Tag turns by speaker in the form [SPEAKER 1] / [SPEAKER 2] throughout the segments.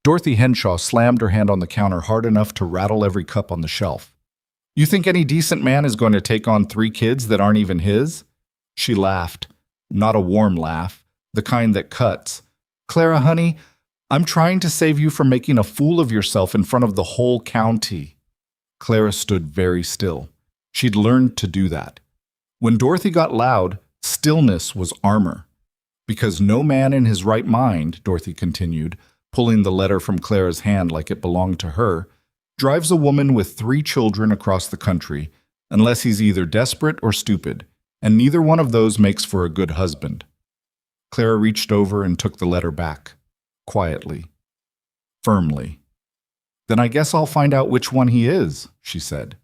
[SPEAKER 1] Dorothy Henshaw slammed her hand on the counter hard enough to rattle every cup on the shelf. "You think any decent man is going to take on 3 kids that aren't even his?" She laughed. Not a warm laugh, the kind that cuts. "Clara, honey, I'm trying to save you from making a fool of yourself in front of the whole county." Clara stood very still. She'd learned to do that. When Dorothy got loud, stillness was armor. "Because no man in his right mind," Dorothy continued, pulling the letter from Clara's hand like it belonged to her, "drives a woman with 3 children across the country, unless he's either desperate or stupid, and neither one of those makes for a good husband." Clara reached over and took the letter back, quietly, firmly. "Then I guess I'll find out which one he is," she said.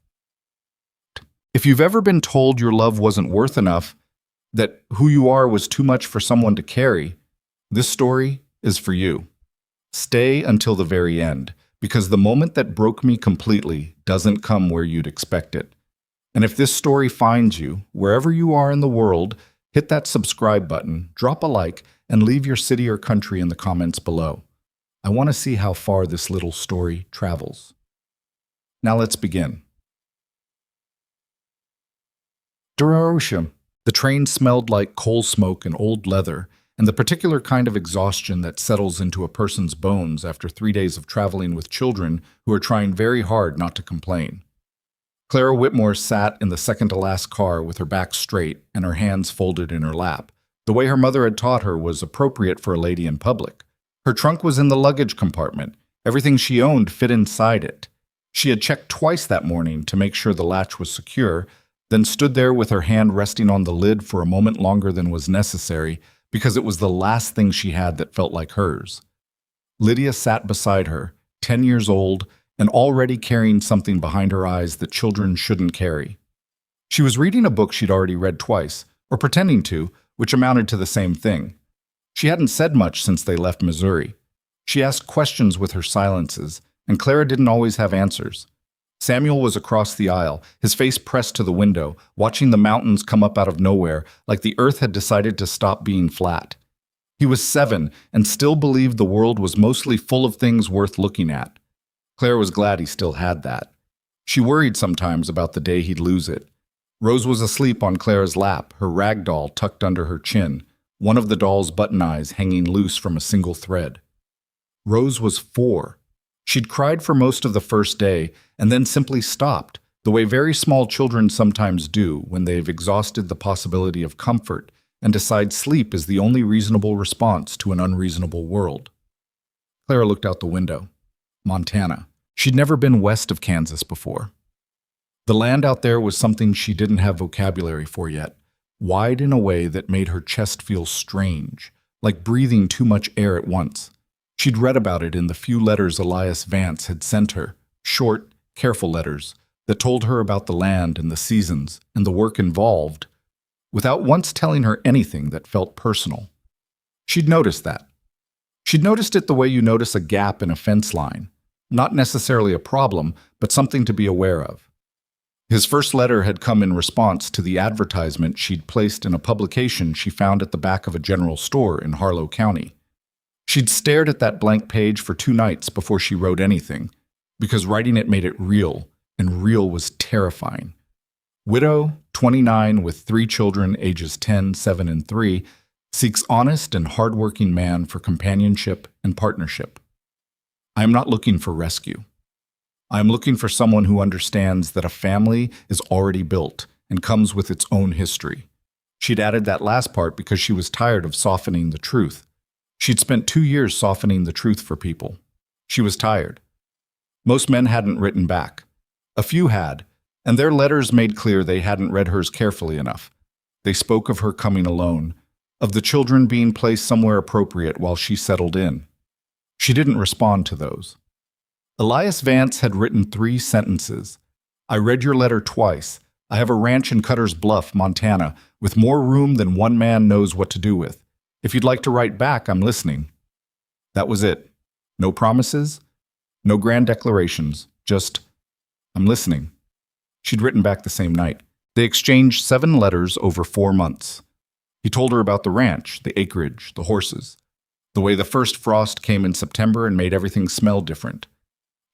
[SPEAKER 1] If you've ever been told your love wasn't worth enough, that who you are was too much for someone to carry, this story is for you. Stay until the very end, because the moment that broke me completely doesn't come where you'd expect it. And if this story finds you, wherever you are in the world, hit that subscribe button, drop a like, and leave your city or country in the comments below. I want to see how far this little story travels. Now let's begin. Duraosham. The train smelled like coal smoke and old leather, and the particular kind of exhaustion that settles into a person's bones after 3 days of traveling with children who are trying very hard not to complain. Clara Whitmore sat in the second-to-last car with her back straight and her hands folded in her lap. The way her mother had taught her was appropriate for a lady in public. Her trunk was in the luggage compartment. Everything she owned fit inside it. She had checked twice that morning to make sure the latch was secure, then stood there with her hand resting on the lid for a moment longer than was necessary because it was the last thing she had that felt like hers. Lydia sat beside her, 10 years old, and already carrying something behind her eyes that children shouldn't carry. She was reading a book she'd already read twice, or pretending to, which amounted to the same thing. She hadn't said much since they left Missouri. She asked questions with her silences, and Clara didn't always have answers. Samuel was across the aisle, his face pressed to the window, watching the mountains come up out of nowhere, like the earth had decided to stop being flat. He was 7 and still believed the world was mostly full of things worth looking at. Clara was glad he still had that. She worried sometimes about the day he'd lose it. Rose was asleep on Clara's lap, her rag doll tucked under her chin, one of the doll's button eyes hanging loose from a single thread. Rose was 4. She'd cried for most of the first day and then simply stopped, the way very small children sometimes do when they've exhausted the possibility of comfort and decide sleep is the only reasonable response to an unreasonable world. Clara looked out the window. Montana. She'd never been west of Kansas before. The land out there was something she didn't have vocabulary for yet, wide in a way that made her chest feel strange, like breathing too much air at once. She'd read about it in the few letters Elias Vance had sent her, short, careful letters that told her about the land and the seasons and the work involved, without once telling her anything that felt personal. She'd noticed that. She'd noticed it the way you notice a gap in a fence line, not necessarily a problem, but something to be aware of. His first letter had come in response to the advertisement she'd placed in a publication she found at the back of a general store in Harlow County. She'd stared at that blank page for 2 nights before she wrote anything, because writing it made it real, and real was terrifying. Widow, 29, with 3 children ages 10, 7, and 3, seeks honest and hardworking man for companionship and partnership. I am not looking for rescue. I am looking for someone who understands that a family is already built and comes with its own history. She'd added that last part because she was tired of softening the truth. She'd spent 2 years softening the truth for people. She was tired. Most men hadn't written back. A few had, and their letters made clear they hadn't read hers carefully enough. They spoke of her coming alone, of the children being placed somewhere appropriate while she settled in. She didn't respond to those. Elias Vance had written 3 sentences. I read your letter twice. I have a ranch in Cutter's Bluff, Montana, with more room than one man knows what to do with. If you'd like to write back, I'm listening. That was it. No promises, no grand declarations, just, I'm listening. She'd written back the same night. They exchanged 7 letters over 4 months. He told her about the ranch, the acreage, the horses. The way the first frost came in September and made everything smell different.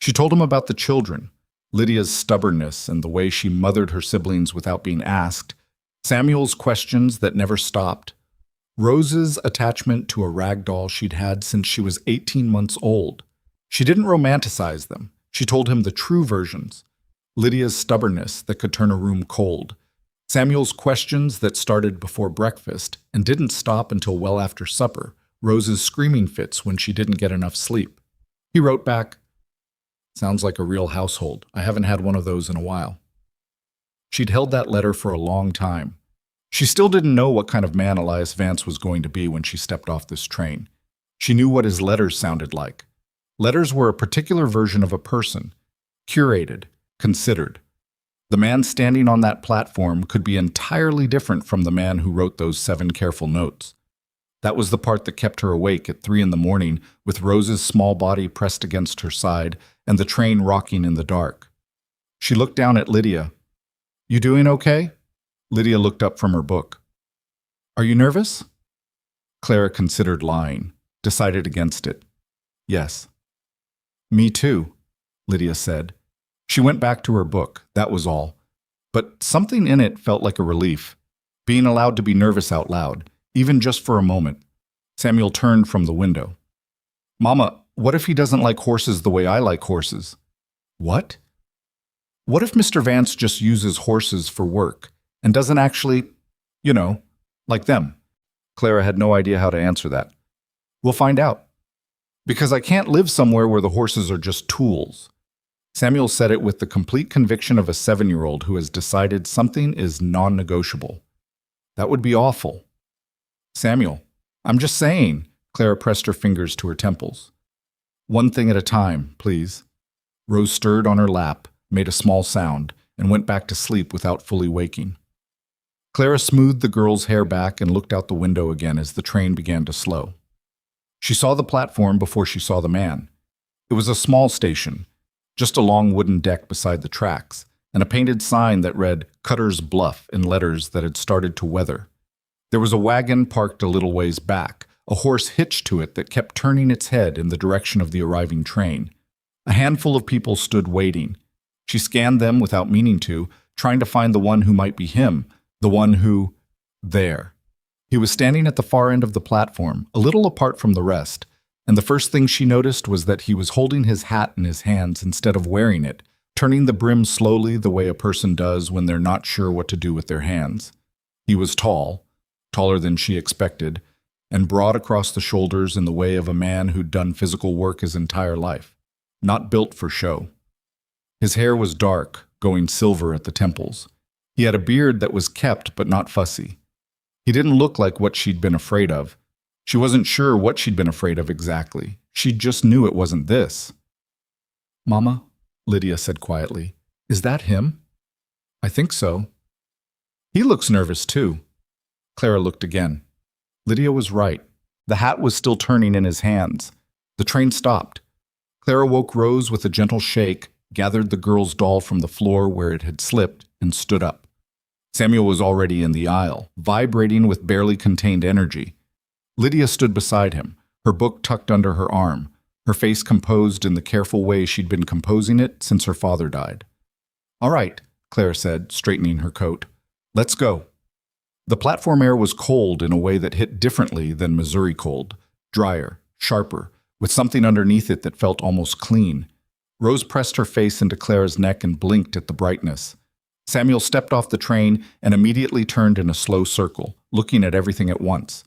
[SPEAKER 1] She told him about the children, Lydia's stubbornness and the way she mothered her siblings without being asked, Samuel's questions that never stopped, Rose's attachment to a rag doll she'd had since she was 18 months old. She didn't romanticize them. She told him the true versions. Lydia's stubbornness that could turn a room cold. Samuel's questions that started before breakfast and didn't stop until well after supper. Rose's screaming fits when she didn't get enough sleep. He wrote back, "Sounds like a real household. I haven't had one of those in a while." She'd held that letter for a long time. She still didn't know what kind of man Elias Vance was going to be when she stepped off this train. She knew what his letters sounded like. Letters were a particular version of a person, curated, considered. The man standing on that platform could be entirely different from the man who wrote those 7 careful notes. That was the part that kept her awake at 3 a.m, with Rose's small body pressed against her side and the train rocking in the dark. She looked down at Lydia. "You doing okay?" Lydia looked up from her book. "Are you nervous?" Clara considered lying, decided against it. "Yes." "Me too," Lydia said. She went back to her book, that was all. But something in it felt like a relief, being allowed to be nervous out loud, even just for a moment. Samuel turned from the window. "Mama, what if he doesn't like horses the way I like horses?" "What?" "What if Mr. Vance just uses horses for work and doesn't actually, like them?" Clara had no idea how to answer that. "We'll find out. Because I can't live somewhere where the horses are just tools." Samuel said it with the complete conviction of a 7-year-old who has decided something is non-negotiable. "That would be awful." "Samuel, I'm just saying." Clara pressed her fingers to her temples. "One thing at a time, please." Rose stirred on her lap, made a small sound, and went back to sleep without fully waking. Clara smoothed the girl's hair back and looked out the window again as the train began to slow. She saw the platform before she saw the man. It was a small station, just a long wooden deck beside the tracks, and a painted sign that read Cutter's Bluff in letters that had started to weather. There was a wagon parked a little ways back, a horse hitched to it that kept turning its head in the direction of the arriving train. A handful of people stood waiting. She scanned them without meaning to, trying to find the one who might be him, the one who... There. He was standing at the far end of the platform, a little apart from the rest, and the first thing she noticed was that he was holding his hat in his hands instead of wearing it, turning the brim slowly the way a person does when they're not sure what to do with their hands. He was tall, taller than she expected, and broad across the shoulders in the way of a man who'd done physical work his entire life, not built for show. His hair was dark, going silver at the temples. He had a beard that was kept but not fussy. He didn't look like what she'd been afraid of. She wasn't sure what she'd been afraid of exactly. She just knew it wasn't this. "Mama," Lydia said quietly, "is that him?" "I think so." "He looks nervous too." Clara looked again. Lydia was right. The hat was still turning in his hands. The train stopped. Clara woke Rose with a gentle shake, gathered the girl's doll from the floor where it had slipped, and stood up. Samuel was already in the aisle, vibrating with barely contained energy. Lydia stood beside him, her book tucked under her arm, her face composed in the careful way she'd been composing it since her father died. "All right," Clara said, straightening her coat. "Let's go." The platform air was cold in a way that hit differently than Missouri cold, drier, sharper, with something underneath it that felt almost clean. Rose pressed her face into Clara's neck and blinked at the brightness. Samuel stepped off the train and immediately turned in a slow circle, looking at everything at once.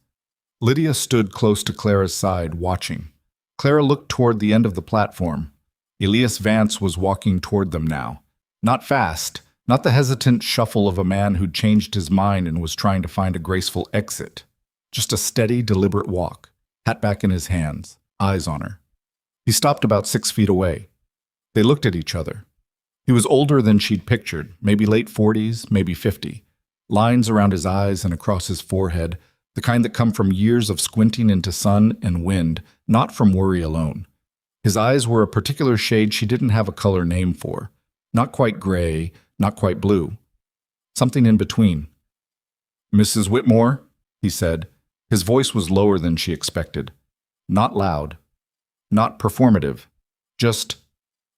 [SPEAKER 1] Lydia stood close to Clara's side, watching. Clara looked toward the end of the platform. Elias Vance was walking toward them now. Not fast, not the hesitant shuffle of a man who'd changed his mind and was trying to find a graceful exit. Just a steady, deliberate walk, hat back in his hands, eyes on her. He stopped about 6 feet away. They looked at each other. He was older than she'd pictured, maybe late 40s, maybe 50. Lines around his eyes and across his forehead, the kind that come from years of squinting into sun and wind, not from worry alone. His eyes were a particular shade she didn't have a color name for. Not quite gray, not quite blue. Something in between. "Mrs. Whitmore," he said. His voice was lower than she expected. Not loud, not performative, just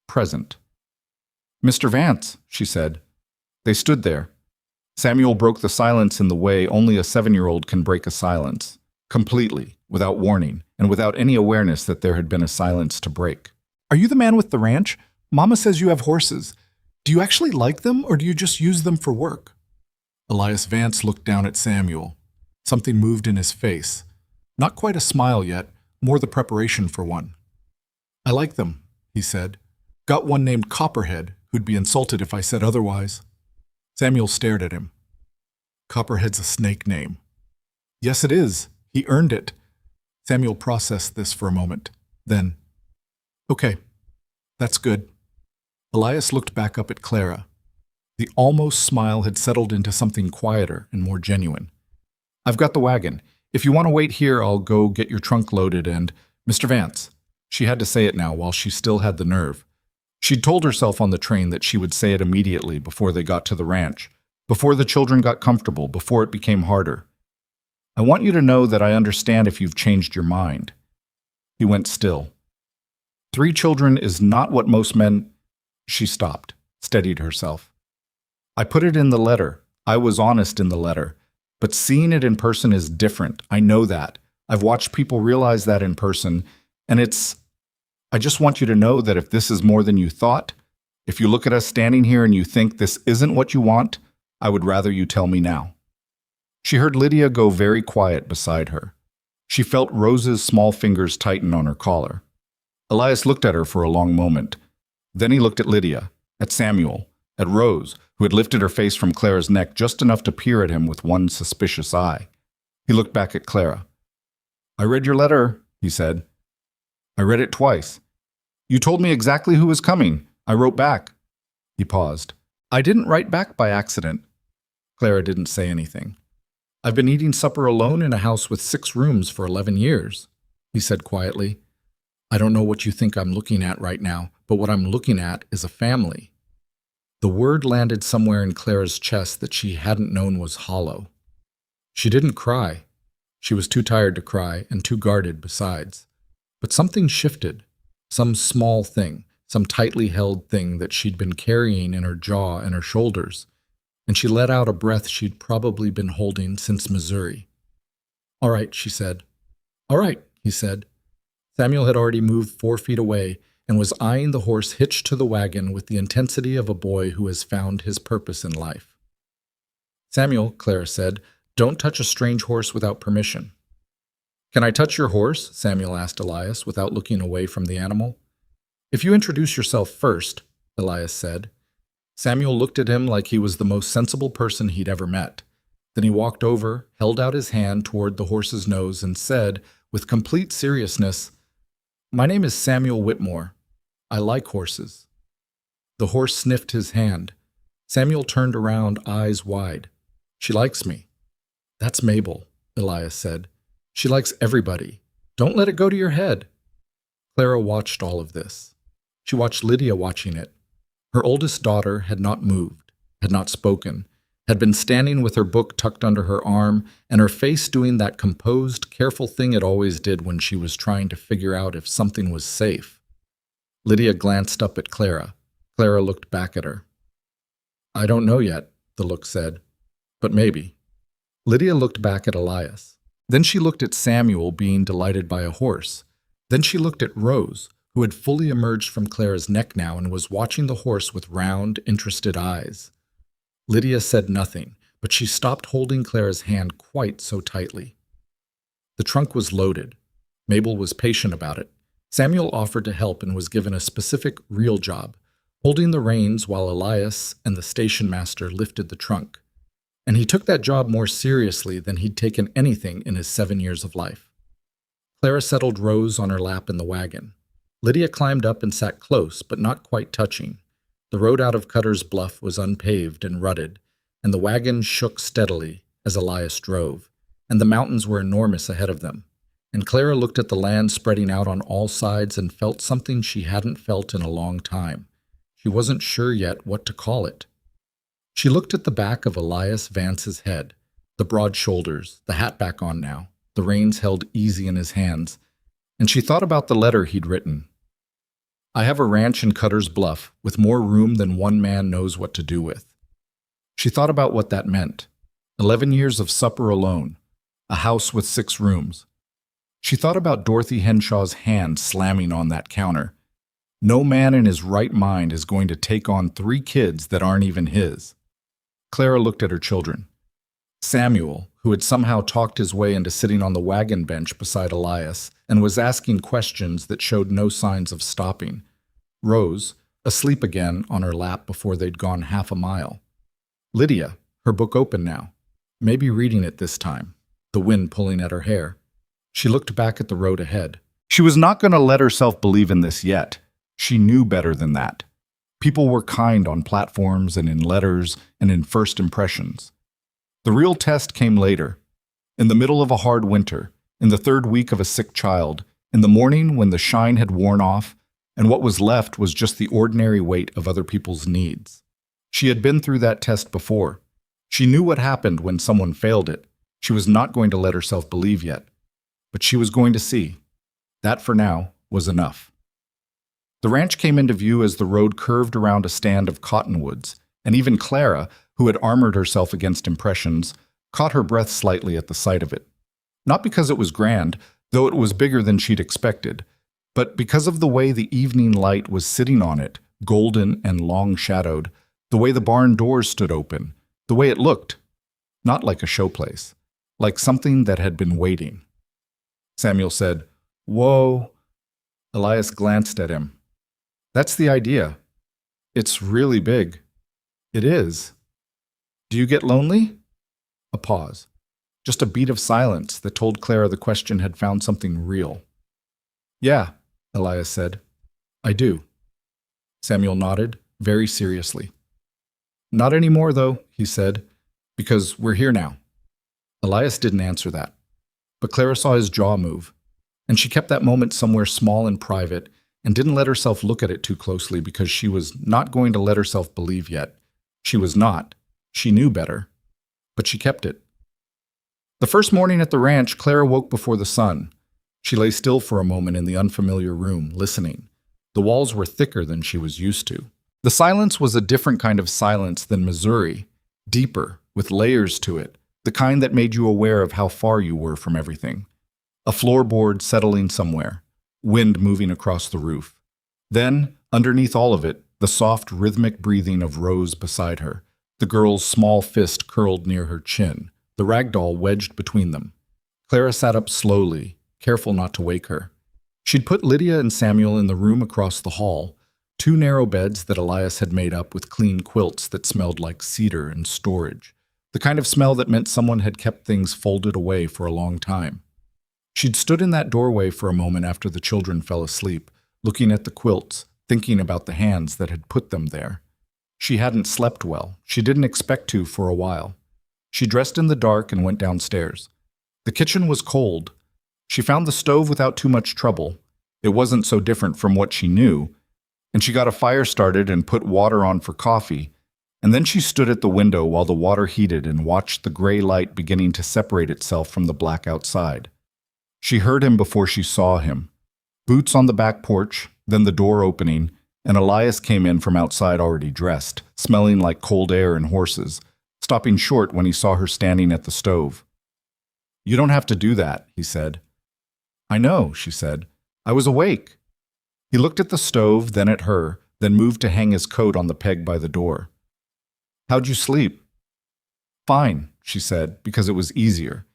[SPEAKER 1] present. "Mr. Vance," she said. They stood there. Samuel broke the silence in the way only a 7-year-old can break a silence, completely, without warning, and without any awareness that there had been a silence to break.
[SPEAKER 2] "Are you the man with the ranch? Mama says you have horses. Do you actually like them, or do you just use them for work?" Elias Vance looked down at Samuel. Something moved in his face. Not quite a smile yet, more the preparation for one. "I like them," he said. "Got one named Copperhead, who'd be insulted if I said otherwise." Samuel stared at him. "Copperhead's a snake name." "Yes, it is. He earned it." Samuel processed this for a moment. Then, "Okay, that's good." Elias looked back up at Clara. The almost smile had settled into something quieter and more genuine. "I've got the wagon. If you want to wait here, I'll go get your trunk loaded and, Mr. Vance." She had to say it now while she still had the nerve. She'd told herself on the train that she would say it immediately before they got to the ranch, before the children got comfortable, before it became harder. "I want you to know that I understand if you've changed your mind." He went still. 3 children is not what most men... She stopped, steadied herself. "I put it in the letter. I was honest in the letter. But seeing it in person is different. I know that. I've watched people realize that in person, and I just want you to know that if this is more than you thought, if you look at us standing here and you think this isn't what you want, I would rather you tell me now." She heard Lydia go very quiet beside her. She felt Rose's small fingers tighten on her collar. Elias looked at her for a long moment. Then he looked at Lydia, at Samuel, at Rose, who had lifted her face from Clara's neck just enough to peer at him with one suspicious eye. He looked back at Clara. "I read your letter," he said. "I read it twice. You told me exactly who was coming. I wrote back." He paused. "I didn't write back by accident." Clara didn't say anything. "I've been eating supper alone in a house with 6 rooms for 11 years, he said quietly. "I don't know what you think I'm looking at right now, but what I'm looking at is a family." The word landed somewhere in Clara's chest that she hadn't known was hollow. She didn't cry. She was too tired to cry and too guarded besides. But something shifted. Some small thing, some tightly held thing that she'd been carrying in her jaw and her shoulders, and she let out a breath she'd probably been holding since Missouri. "All right," she said. "All right," he said. Samuel had already moved 4 feet away and was eyeing the horse hitched to the wagon with the intensity of a boy who has found his purpose in life. "Samuel," Clara said, "don't touch a strange horse without permission." "Can I touch your horse?" Samuel asked Elias without looking away from the animal. "If you introduce yourself first," Elias said. Samuel looked at him like he was the most sensible person he'd ever met. Then he walked over, held out his hand toward the horse's nose, and said, with complete seriousness, "My name is Samuel Whitmore. I like horses." The horse sniffed his hand. Samuel turned around, eyes wide. "She likes me." "That's Mabel," Elias said. "She likes everybody. Don't let it go to your head." Clara watched all of this. She watched Lydia watching it. Her oldest daughter had not moved, had not spoken, had been standing with her book tucked under her arm and her face doing that composed, careful thing it always did when she was trying to figure out if something was safe. Lydia glanced up at Clara. Clara looked back at her. "I don't know yet," the look said, "but maybe." Lydia looked back at Elias. Then she looked at Samuel being delighted by a horse. Then she looked at Rose, who had fully emerged from Clara's neck now and was watching the horse with round, interested eyes. Lydia said nothing, but she stopped holding Clara's hand quite so tightly. The trunk was loaded. Mabel was patient about it. Samuel offered to help and was given a specific, real job, holding the reins while Elias and the station master lifted the trunk. And he took that job more seriously than he'd taken anything in his 7 years of life. Clara settled Rose on her lap in the wagon. Lydia climbed up and sat close, but not quite touching. The road out of Cutter's Bluff was unpaved and rutted, and the wagon shook steadily as Elias drove, and the mountains were enormous ahead of them. And Clara looked at the land spreading out on all sides and felt something she hadn't felt in a long time. She wasn't sure yet what to call it. She looked at the back of Elias Vance's head, the broad shoulders, the hat back on now, the reins held easy in his hands,
[SPEAKER 1] And she thought about the letter he'd written. I have a ranch in Cutter's Bluff with more room than one man knows what to do with. She thought about what that meant. 11 years of supper alone, a house with 6 rooms. She thought about Dorothy Henshaw's hand slamming on that counter. No man in his right mind is going to take on 3 kids that aren't even his. Clara looked at her children. Samuel, who had somehow talked his way into sitting on the wagon bench beside Elias and was asking questions that showed no signs of stopping. Rose, asleep again on her lap before they'd gone half a mile. Lydia, her book open now, maybe reading it this time, the wind pulling at her hair. She looked back at the road ahead. She was not going to let herself believe in this yet. She knew better than that. People were kind on platforms and in letters and in first impressions. The real test came later, in the middle of a hard winter, in the 3rd week of a sick child, in the morning when the shine had worn off, and what was left was just the ordinary weight of other people's needs. She had been through that test before. She knew what happened when someone failed it. She was not going to let herself believe yet. But she was going to see. That, for now, was enough. The ranch came into view as the road curved around a stand of cottonwoods, and even Clara, who had armored herself against impressions, caught her breath slightly at the sight of it. Not because it was grand, though it was bigger than she'd expected, but because of the way the evening light was sitting on it, golden and long-shadowed, the way the barn doors stood open, the way it looked. Not like a showplace, like something that had been waiting. Samuel said, "Whoa." Elias glanced at him. "That's the idea. It's really big." "It is. Do you get lonely?" A pause. Just a beat of silence that told Clara the question had found something real. "Yeah," Elias said. "I do." Samuel nodded, very seriously. "Not anymore, though," he said, "because we're here now." Elias didn't answer that, but Clara saw his jaw move, and she kept that moment somewhere small and private and didn't let herself look at it too closely because she was not going to let herself believe yet. She was not. She knew better. But she kept it. The first morning at the ranch, Clara woke before the sun. She lay still for a moment in the unfamiliar room, listening. The walls were thicker than she was used to. The silence was a different kind of silence than Missouri, deeper, with layers to it, the kind that made you aware of how far you were from everything. A floorboard settling somewhere, wind moving across the roof. Then, underneath all of it, the soft, rhythmic breathing of Rose beside her, the girl's small fist curled near her chin, the ragdoll wedged between them. Clara sat up slowly, careful not to wake her. She'd put Lydia and Samuel in the room across the hall, 2 narrow beds that Elias had made up with clean quilts that smelled like cedar and storage, the kind of smell that meant someone had kept things folded away for a long time. She'd stood in that doorway for a moment after the children fell asleep, looking at the quilts, thinking about the hands that had put them there. She hadn't slept well. She didn't expect to for a while. She dressed in the dark and went downstairs. The kitchen was cold. She found the stove without too much trouble. It wasn't so different from what she knew. And she got a fire started and put water on for coffee. And then she stood at the window while the water heated and watched the gray light beginning to separate itself from the black outside. She heard him before she saw him. Boots on the back porch, then the door opening, and Elias came in from outside already dressed, smelling like cold air and horses, stopping short when he saw her standing at the stove. "You don't have to do that," he said. "I know," she said. "I was awake." He looked at the stove, then at her, then moved to hang his coat on the peg by the door. "How'd you sleep?" "Fine," she said, because it was easier.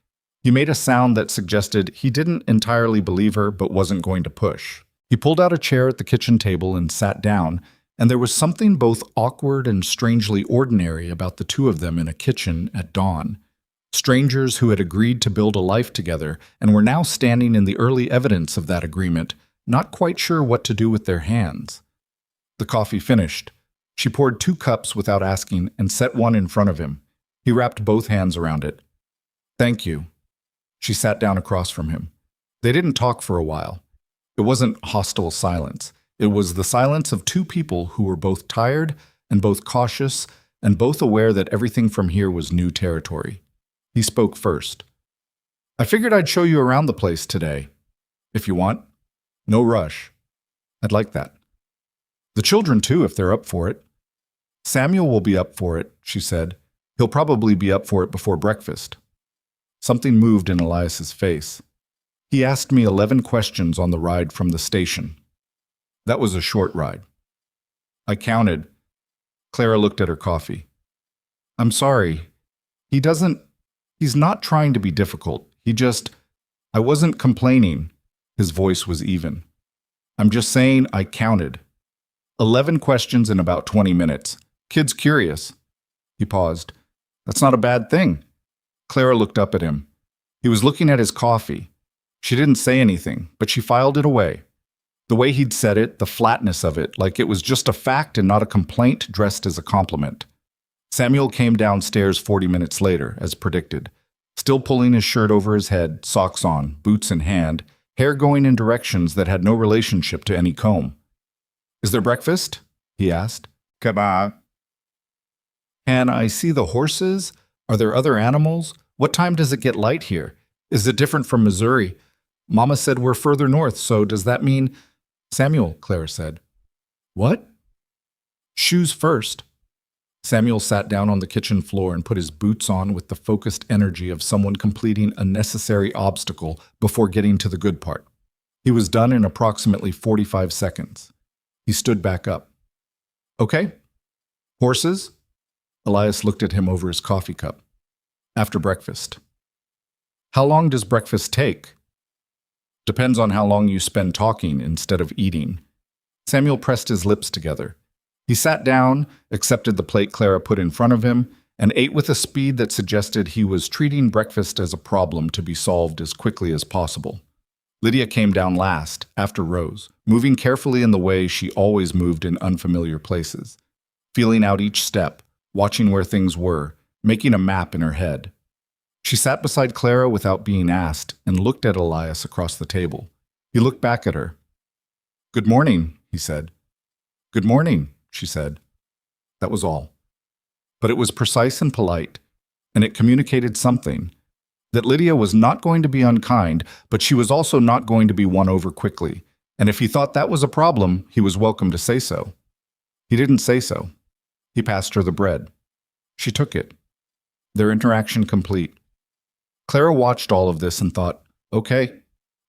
[SPEAKER 1] He made a sound that suggested he didn't entirely believe her but wasn't going to push. He pulled out a chair at the kitchen table and sat down, and there was something both awkward and strangely ordinary about the 2 of them in a kitchen at dawn. Strangers who had agreed to build a life together and were now standing in the early evidence of that agreement, not quite sure what to do with their hands. The coffee finished. She poured 2 cups without asking and set one in front of him. He wrapped both hands around it. "Thank you." She sat down across from him. They didn't talk for a while. It wasn't hostile silence. It was the silence of 2 people who were both tired and both cautious and both aware that everything from here was new territory. He spoke first. "I figured I'd show you around the place today. If you want, No rush. I'd like that. The children, too, if they're up for it. Samuel will be up for it, she said. He'll probably be up for it before breakfast. Something moved in Elias's face. He asked me 11 questions on the ride from the station. That was a short ride. I counted. Clara looked at her coffee. I'm sorry. He's not trying to be difficult. I wasn't complaining. His voice was even. I'm just saying I counted. 11 questions in about 20 minutes. Kid's curious. He paused. That's not a bad thing. Clara looked up at him. He was looking at his coffee. She didn't say anything, but she filed it away. The way he'd said it, the flatness of it, like it was just a fact and not a complaint dressed as a compliment. Samuel came downstairs 40 minutes later, as predicted, still pulling his shirt over his head, socks on, boots in hand, hair going in directions that had no relationship to any comb. Is there breakfast? He asked. Come on. Can I see the horses? Are there other animals? What time does it get light here? Is it different from Missouri? Mama said we're further north, so does that mean… Samuel, Clara said. What? Shoes first. Samuel sat down on the kitchen floor and put his boots on with the focused energy of someone completing a necessary obstacle before getting to the good part. He was done in approximately 45 seconds. He stood back up. Okay. Horses? Elias looked at him over his coffee cup. After breakfast. How long does breakfast take? Depends on how long you spend talking instead of eating. Samuel pressed his lips together. He sat down, accepted the plate Clara put in front of him, and ate with a speed that suggested he was treating breakfast as a problem to be solved as quickly as possible. Lydia came down last, after Rose, moving carefully in the way she always moved in unfamiliar places, feeling out each step, watching where things were, making a map in her head. She sat beside Clara without being asked and looked at Elias across the table. He looked back at her. Good morning, he said. Good morning, she said. That was all. But it was precise and polite, and it communicated something, that Lydia was not going to be unkind, but she was also not going to be won over quickly, and if he thought that was a problem, he was welcome to say so. He didn't say so. He passed her the bread. She took it. Their interaction complete. Clara watched all of this and thought, okay.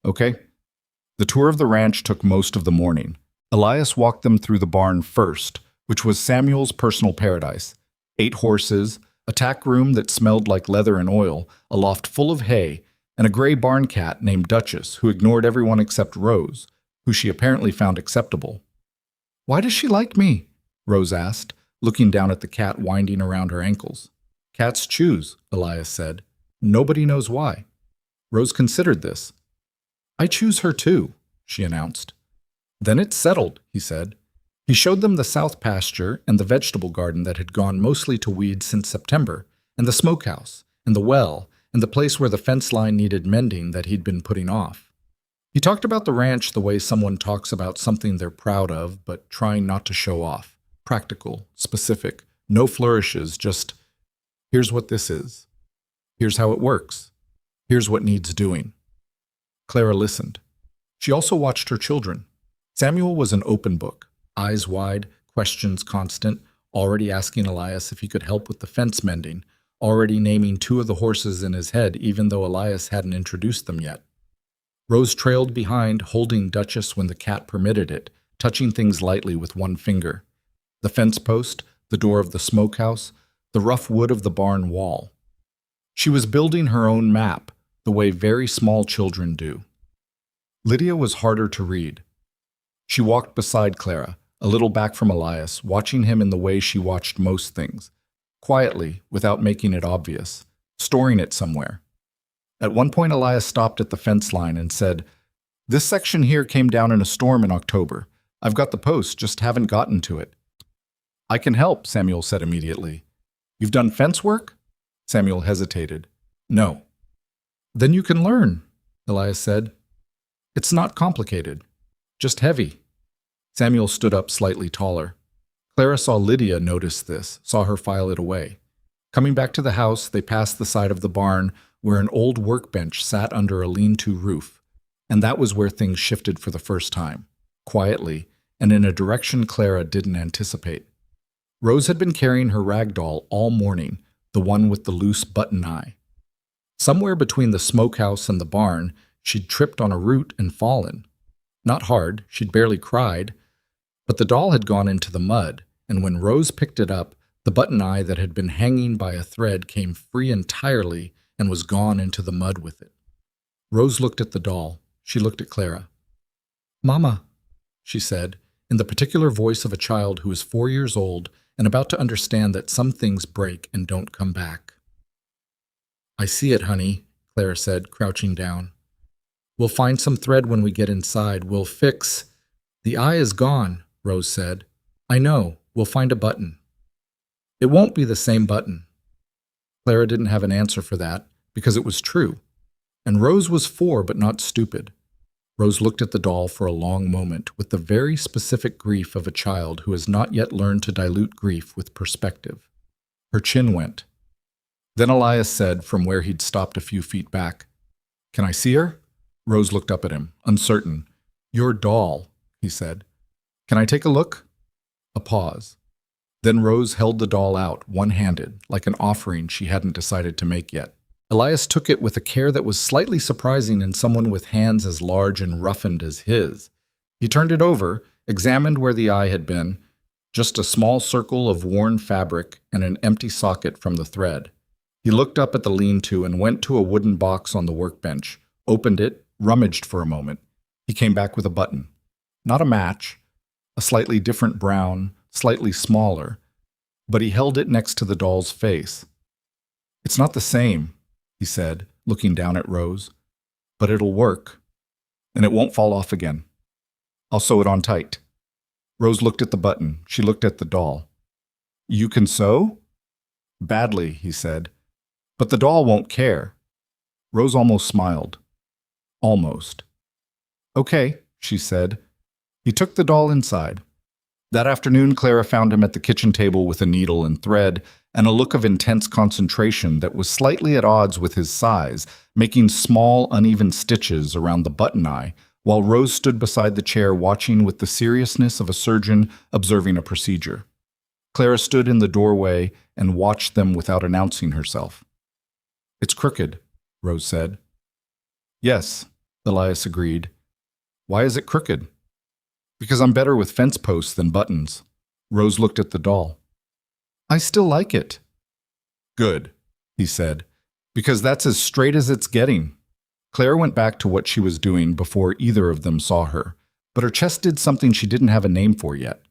[SPEAKER 1] The tour of the ranch took most of the morning. Elias walked them through the barn first, which was Samuel's personal paradise. 8 horses, a tack room that smelled like leather and oil, a loft full of hay, and a gray barn cat named Duchess who ignored everyone except Rose, who she apparently found acceptable. Why does she like me? Rose asked, looking down at the cat winding around her ankles. Cats choose, Elias said. Nobody knows why. Rose considered this. I choose her too, she announced. Then it's settled, he said. He showed them the south pasture and the vegetable garden that had gone mostly to weeds since September, and the smokehouse, and the well, and the place where the fence line needed mending that he'd been putting off. He talked about the ranch the way someone talks about something they're proud of, but trying not to show off. Practical, specific, no flourishes, just, here's what this is. Here's how it works. Here's what needs doing. Clara listened. She also watched her children. Samuel was an open book, eyes wide, questions constant, already asking Elias if he could help with the fence mending, already naming 2 of the horses in his head even though Elias hadn't introduced them yet. Rose trailed behind, holding Duchess when the cat permitted it, touching things lightly with one finger. The fence post, the door of the smokehouse, the rough wood of the barn wall. She was building her own map, the way very small children do. Lydia was harder to read. She walked beside Clara, a little back from Elias, watching him in the way she watched most things, quietly, without making it obvious, storing it somewhere. At one point, Elias stopped at the fence line and said, This section here came down in a storm in October. I've got the post, just haven't gotten to it. I can help, Samuel said immediately. You've done fence work? Samuel hesitated. No. Then you can learn, Elias said. It's not complicated, just heavy. Samuel stood up slightly taller. Clara saw Lydia notice this, saw her file it away. Coming back to the house, they passed the side of the barn where an old workbench sat under a lean-to roof. And that was where things shifted for the first time, quietly, and in a direction Clara didn't anticipate. Rose had been carrying her rag doll all morning, the one with the loose button eye. Somewhere between the smokehouse and the barn, she'd tripped on a root and fallen. Not hard, she'd barely cried, but the doll had gone into the mud, and when Rose picked it up, the button eye that had been hanging by a thread came free entirely and was gone into the mud with it. Rose looked at the doll. She looked at Clara. "Mama," she said, in the particular voice of a child who is 4 years old and about to understand that some things break and don't come back. "I see it, honey," Clara said, crouching down. "We'll find some thread when we get inside. We'll fix—" "The eye is gone," Rose said. "I know. We'll find a button." "It won't be the same button." Clara didn't have an answer for that, because it was true. And Rose was 4, but not stupid. Rose looked at the doll for a long moment with the very specific grief of a child who has not yet learned to dilute grief with perspective. Her chin went. Then Elias said, from where he'd stopped a few feet back, "Can I see her?" Rose looked up at him, uncertain. "Your doll," he said. "Can I take a look?" A pause. Then Rose held the doll out, one-handed, like an offering she hadn't decided to make yet. Elias took it with a care that was slightly surprising in someone with hands as large and roughened as his. He turned it over, examined where the eye had been, just a small circle of worn fabric and an empty socket from the thread. He looked up at the lean-to and went to a wooden box on the workbench, opened it, rummaged for a moment. He came back with a button. Not a match, a slightly different brown, slightly smaller, but he held it next to the doll's face. "It's not the same," he said, looking down at Rose, "but it'll work, and it won't fall off again. I'll sew it on tight." Rose looked at the button. She looked at the doll. "You can sew?" "Badly," he said, "but the doll won't care." Rose almost smiled. Almost. "Okay," she said. He took the doll inside. That afternoon, Clara found him at the kitchen table with a needle and thread and a look of intense concentration that was slightly at odds with his size, making small, uneven stitches around the button eye, while Rose stood beside the chair watching with the seriousness of a surgeon observing a procedure. Clara stood in the doorway and watched them without announcing herself. "It's crooked," Rose said. "Yes," Elias agreed. "Why is it crooked?" "Because I'm better with fence posts than buttons." Rose looked at the doll. "I still like it." "Good," he said, "because that's as straight as it's getting." Claire went back to what she was doing before either of them saw her, but her chest did something she didn't have a name for yet.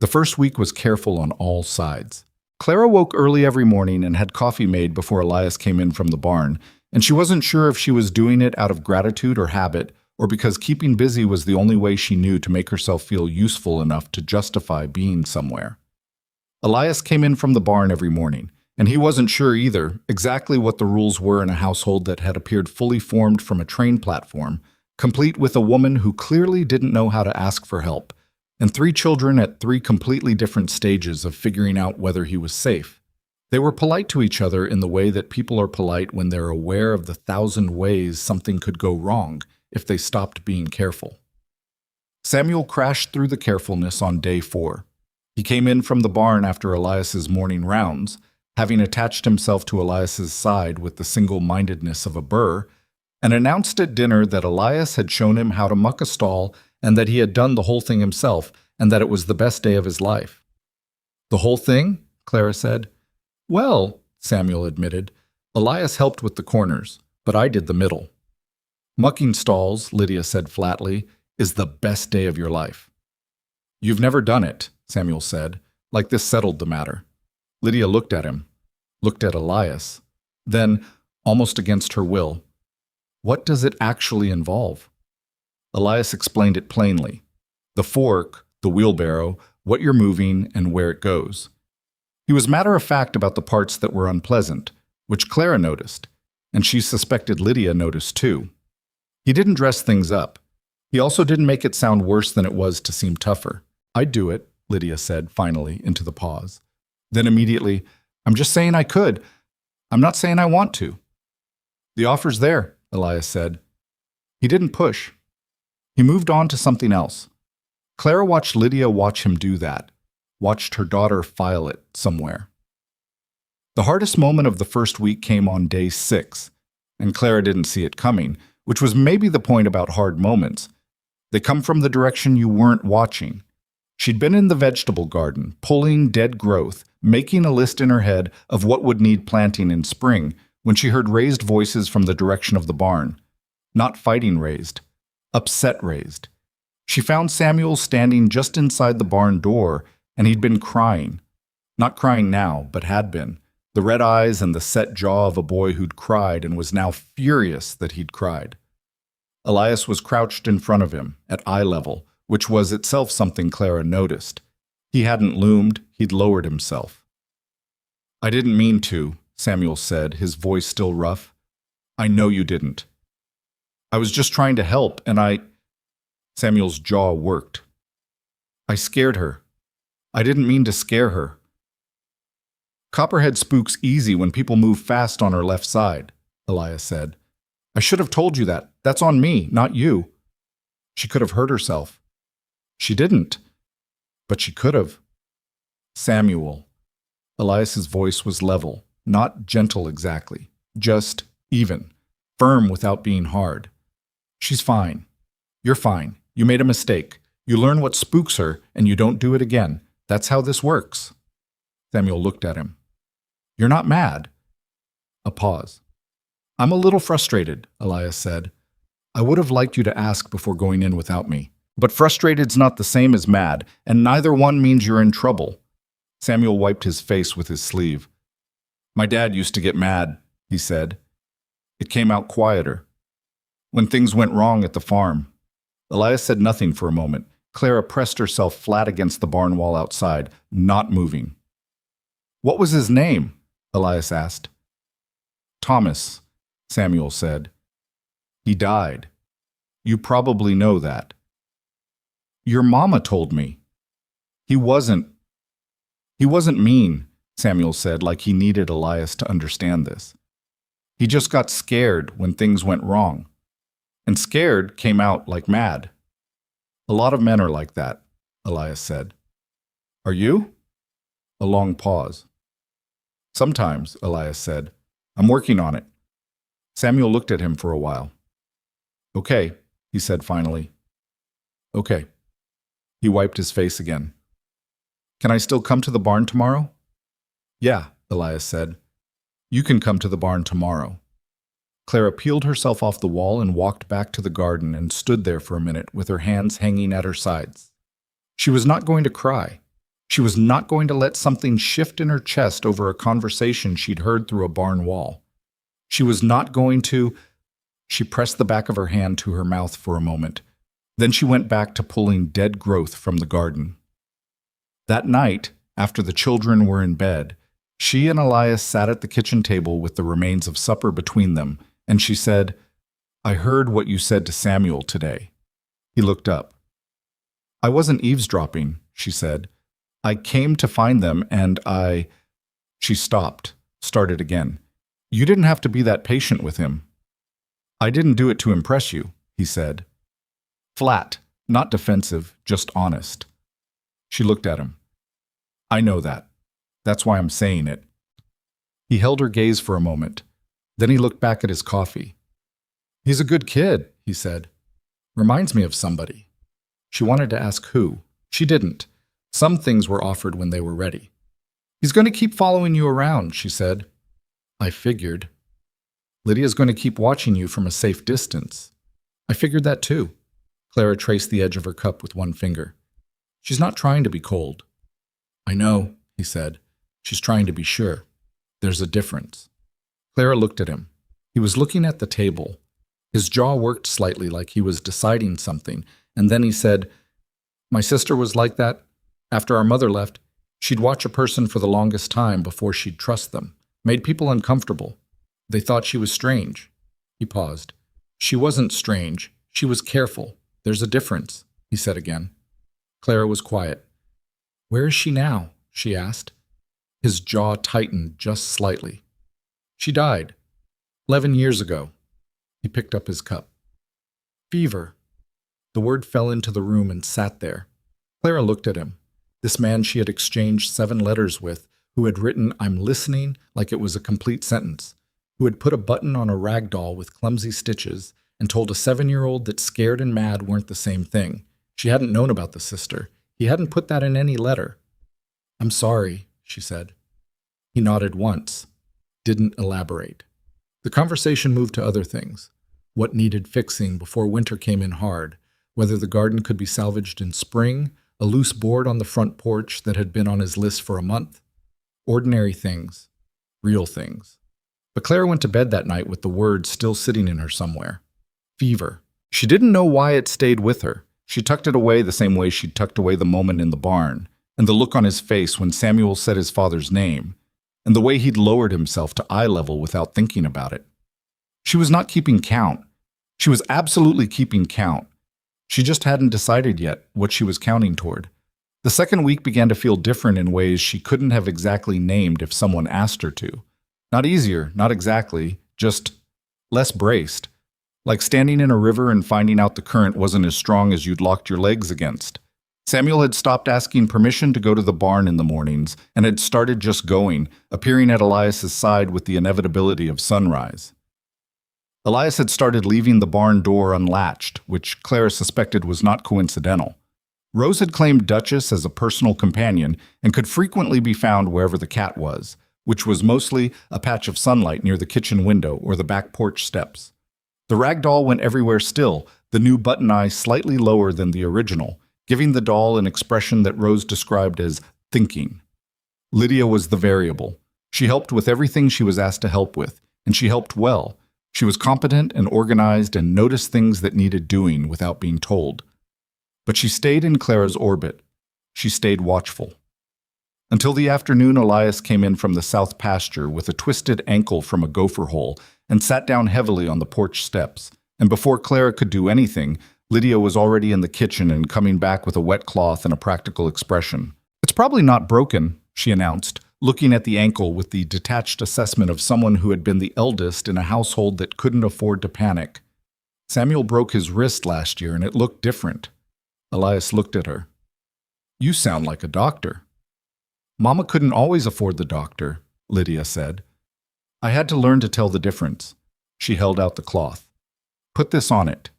[SPEAKER 1] The first week was careful on all sides. Clara woke early every morning and had coffee made before Elias came in from the barn, and she wasn't sure if she was doing it out of gratitude or habit, or because keeping busy was the only way she knew to make herself feel useful enough to justify being somewhere. Elias came in from the barn every morning, and he wasn't sure either exactly what the rules were in a household that had appeared fully formed from a train platform, complete with a woman who clearly didn't know how to ask for help, and 3 children at 3 completely different stages of figuring out whether he was safe. They were polite to each other in the way that people are polite when they're aware of the 1,000 ways something could go wrong if they stopped being careful. Samuel crashed through the carefulness on day 4. He came in from the barn after Elias's morning rounds, having attached himself to Elias's side with the single-mindedness of a burr, and announced at dinner that Elias had shown him how to muck a stall and that he had done the whole thing himself and that it was the best day of his life. "The whole thing?" Clara said. "Well," Samuel admitted, "Elias helped with the corners, but I did the middle." "Mucking stalls," Lydia said flatly, "is the best day of your life." "You've never done it," Samuel said, like this settled the matter. Lydia looked at him, looked at Elias. Then, almost against her will, "What does it actually involve?" Elias explained it plainly. The fork, the wheelbarrow, what you're moving, and where it goes. He was matter-of-fact about the parts that were unpleasant, which Clara noticed, and she suspected Lydia noticed too. He didn't dress things up. He also didn't make it sound worse than it was to seem tougher. "I'd do it," Lydia said finally into the pause. Then immediately, "I'm just saying I could. I'm not saying I want to." "The offer's there," Elias said. He didn't push. He moved on to something else. Clara watched Lydia watch him do that, watched her daughter file it somewhere. The hardest moment of the first week came on day 6, and Clara didn't see it coming, which was maybe the point about hard moments. They come from the direction you weren't watching. She'd been in the vegetable garden, pulling dead growth, making a list in her head of what would need planting in spring, when she heard raised voices from the direction of the barn. Not fighting raised, upset raised. She found Samuel standing just inside the barn door, and he'd been crying. Not crying now, but had been. The red eyes and the set jaw of a boy who'd cried and was now furious that he'd cried. Elias was crouched in front of him, at eye level, which was itself something Clara noticed. He hadn't loomed, he'd lowered himself. "I didn't mean to," Samuel said, his voice still rough. "I know you didn't. I was just trying to help, and Samuel's jaw worked. "I scared her. I didn't mean to scare her." "Copperhead spooks easy when people move fast on her left side," Elias said. "I should have told you that. That's on me, not you." She could have hurt herself. She didn't, but she could have. "Samuel." Elias's voice was level, not gentle exactly, just even, firm without being hard. "She's fine. You're fine. You made a mistake. You learn what spooks her, and you don't do it again. That's how this works." Samuel looked at him. "You're not mad?" A pause. "I'm a little frustrated," Elias said. "I would have liked you to ask before going in without me. But frustrated's not the same as mad, and neither one means you're in trouble." Samuel wiped his face with his sleeve. "My dad used to get mad," he said. "It came out quieter. When things went wrong at the farm." Elias said nothing for a moment. Clara pressed herself flat against the barn wall outside, not moving. "What was his name?" Elias asked. "Thomas," Samuel said. "He died. You probably know that." "Your mama told me." He wasn't mean," Samuel said, like he needed Elias to understand this. "He just got scared when things went wrong. And scared came out like mad." "A lot of men are like that," Elias said. "Are you?" A long pause. "Sometimes," Elias said. "I'm working on it." Samuel looked at him for a while. "Okay," he said finally. "Okay." He wiped his face again. "Can I still come to the barn tomorrow?" "Yeah," Elias said. "You can come to the barn tomorrow." Clara peeled herself off the wall and walked back to the garden and stood there for a minute with her hands hanging at her sides. She was not going to cry. She was not going to let something shift in her chest over a conversation she'd heard through a barn wall. She was not going to... She pressed the back of her hand to her mouth for a moment. Then she went back to pulling dead growth from the garden. That night, after the children were in bed, she and Elias sat at the kitchen table with the remains of supper between them, and she said, "I heard what you said to Samuel today." He looked up. "I wasn't eavesdropping," she said. "I came to find them, and I..." She stopped, started again. "You didn't have to be that patient with him." "I didn't do it to impress you," he said. Flat, not defensive, just honest. She looked at him. "I know that. That's why I'm saying it." He held her gaze for a moment. Then he looked back at his coffee. "He's a good kid," he said. "Reminds me of somebody." She wanted to ask who. She didn't. Some things were offered when they were ready. "He's going to keep following you around," she said. "I figured." "Lydia's going to keep watching you from a safe distance." "I figured that too." Clara traced the edge of her cup with one finger. "She's not trying to be cold." "I know," he said. "She's trying to be sure. There's a difference." Clara looked at him. He was looking at the table. His jaw worked slightly like he was deciding something, and then he said, "My sister was like that. After our mother left, she'd watch a person for the longest time before she'd trust them. Made people uncomfortable. They thought she was strange." He paused. "She wasn't strange. She was careful. There's a difference," he said again. Clara was quiet. "Where is she now?" she asked. His jaw tightened just slightly. "She died 11 years ago." He picked up his cup. "Fever." The word fell into the room and sat there. Clara looked at him. This man she had exchanged 7 letters with, who had written "I'm listening" like it was a complete sentence, who had put a button on a rag doll with clumsy stitches and told a 7-year-old that scared and mad weren't the same thing. She hadn't known about the sister. He hadn't put that in any letter. "I'm sorry," she said. He nodded once, didn't elaborate. The conversation moved to other things. What needed fixing before winter came in hard, whether the garden could be salvaged in spring, a loose board on the front porch that had been on his list for a month. Ordinary things, real things. But Clara went to bed that night with the word still sitting in her somewhere. Fever. She didn't know why it stayed with her. She tucked it away the same way she'd tucked away the moment in the barn, and the look on his face when Samuel said his father's name, and the way he'd lowered himself to eye level without thinking about it. She was not keeping count. She was absolutely keeping count. She just hadn't decided yet what she was counting toward. The second week began to feel different in ways she couldn't have exactly named if someone asked her to. Not easier, not exactly, just less braced. Like standing in a river and finding out the current wasn't as strong as you'd locked your legs against. Samuel had stopped asking permission to go to the barn in the mornings and had started just going, appearing at Elias's side with the inevitability of sunrise. Elias had started leaving the barn door unlatched, which Clara suspected was not coincidental. Rose had claimed Duchess as a personal companion and could frequently be found wherever the cat was, which was mostly a patch of sunlight near the kitchen window or the back porch steps. The rag doll went everywhere still, the new button eye slightly lower than the original, giving the doll an expression that Rose described as thinking. Lydia was the variable. She helped with everything she was asked to help with, and she helped well. She was competent and organized and noticed things that needed doing without being told. But she stayed in Clara's orbit. She stayed watchful. Until the afternoon, Elias came in from the south pasture with a twisted ankle from a gopher hole and sat down heavily on the porch steps. And before Clara could do anything, Lydia was already in the kitchen and coming back with a wet cloth and a practical expression. "It's probably not broken," she announced, looking at the ankle with the detached assessment of someone who had been the eldest in a household that couldn't afford to panic. "Samuel broke his wrist last year and it looked different." Elias looked at her. "You sound like a doctor." "Mama couldn't always afford the doctor," Lydia said. "I had to learn to tell the difference." She held out the cloth. "Put this on it."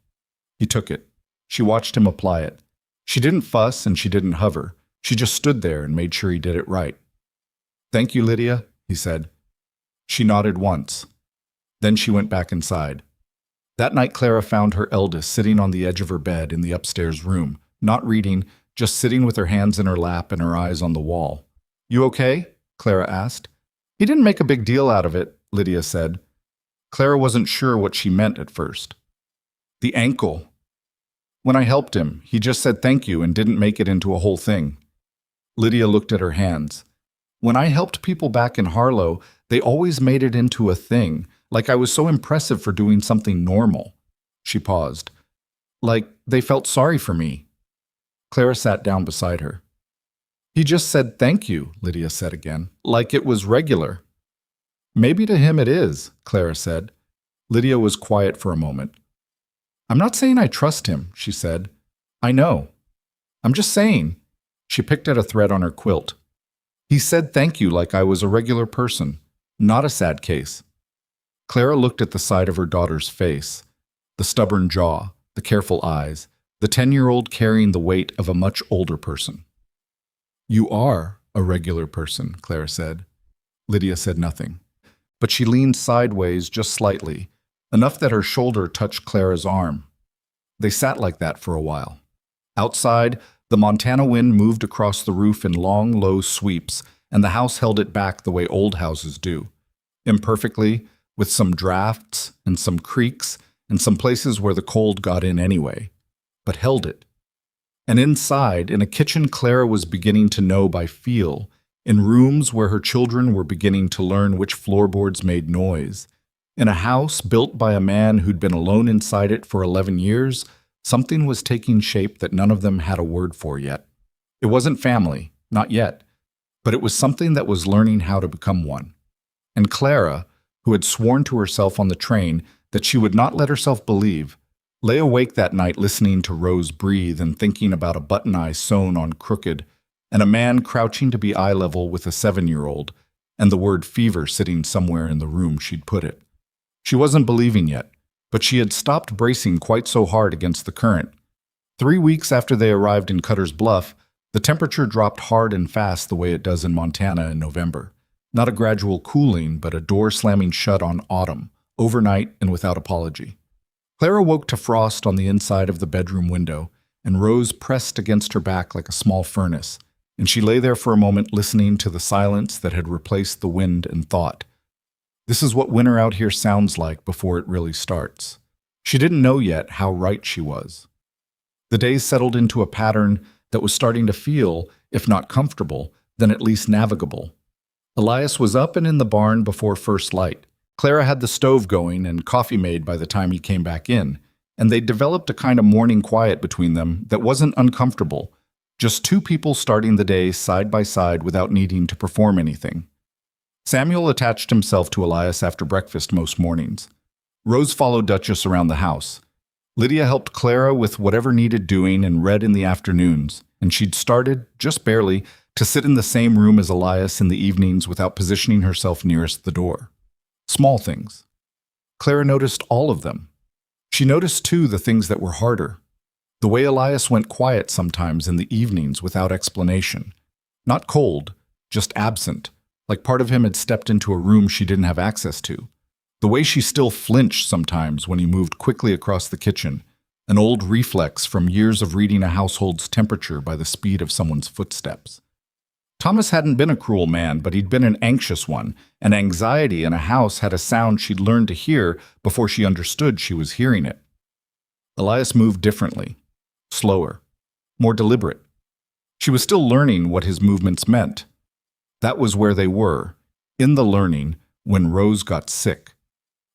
[SPEAKER 1] He took it. She watched him apply it. She didn't fuss and she didn't hover. She just stood there and made sure he did it right. "Thank you, Lydia," he said. She nodded once. Then she went back inside. That night Clara found her eldest sitting on the edge of her bed in the upstairs room, not reading, just sitting with her hands in her lap and her eyes on the wall. "You okay?" Clara asked. "He didn't make a big deal out of it," Lydia said. Clara wasn't sure what she meant at first. "The ankle. When I helped him, he just said thank you and didn't make it into a whole thing." Lydia looked at her hands. "When I helped people back in Harlow, they always made it into a thing, like I was so impressive for doing something normal." She paused. "Like they felt sorry for me." Clara sat down beside her. "He just said thank you," Lydia said again, "like it was regular." "Maybe to him it is," Clara said. Lydia was quiet for a moment. "I'm not saying I trust him," she said. "I know. I'm just saying." She picked at a thread on her quilt. "He said thank you like I was a regular person, not a sad case." Clara looked at the side of her daughter's face, the stubborn jaw, the careful eyes, the 10-year-old carrying the weight of a much older person. "You are a regular person," Clara said. Lydia said nothing. But she leaned sideways just slightly, enough that her shoulder touched Clara's arm. They sat like that for a while. Outside, the Montana wind moved across the roof in long, low sweeps, and the house held it back the way old houses do. Imperfectly, with some drafts and some creaks and some places where the cold got in anyway, but held it. And inside, in a kitchen Clara was beginning to know by feel, in rooms where her children were beginning to learn which floorboards made noise, in a house built by a man who'd been alone inside it for 11 years, something was taking shape that none of them had a word for yet. It wasn't family, not yet, but it was something that was learning how to become one. And Clara, who had sworn to herself on the train that she would not let herself believe, Lay awake that night listening to Rose breathe and thinking about a button eye sewn on crooked, and a man crouching to be eye level with a 7-year-old, and the word fever sitting somewhere in the room she'd put it. She wasn't believing yet, but she had stopped bracing quite so hard against the current. 3 weeks after they arrived in Cutter's Bluff, the temperature dropped hard and fast the way it does in Montana in November. Not a gradual cooling, but a door slamming shut on autumn, overnight and without apology. Clara woke to frost on the inside of the bedroom window, and Rose pressed against her back like a small furnace, and she lay there for a moment listening to the silence that had replaced the wind and thought. This is what winter out here sounds like before it really starts. She didn't know yet how right she was. The days settled into a pattern that was starting to feel, if not comfortable, then at least navigable. Elias was up and in the barn before first light. Clara had the stove going and coffee made by the time he came back in, and they'd developed a kind of morning quiet between them that wasn't uncomfortable, just two people starting the day side by side without needing to perform anything. Samuel attached himself to Elias after breakfast most mornings. Rose followed Duchess around the house. Lydia helped Clara with whatever needed doing and read in the afternoons, and she'd started, just barely, to sit in the same room as Elias in the evenings without positioning herself nearest the door. Small things. Clara noticed all of them. She noticed, too, the things that were harder. The way Elias went quiet sometimes in the evenings without explanation. Not cold, just absent, like part of him had stepped into a room she didn't have access to. The way she still flinched sometimes when he moved quickly across the kitchen, an old reflex from years of reading a household's temperature by the speed of someone's footsteps. Thomas hadn't been a cruel man, but he'd been an anxious one, and anxiety in a house had a sound she'd learned to hear before she understood she was hearing it. Elias moved differently, slower, more deliberate. She was still learning what his movements meant. That was where they were, in the learning, when Rose got sick.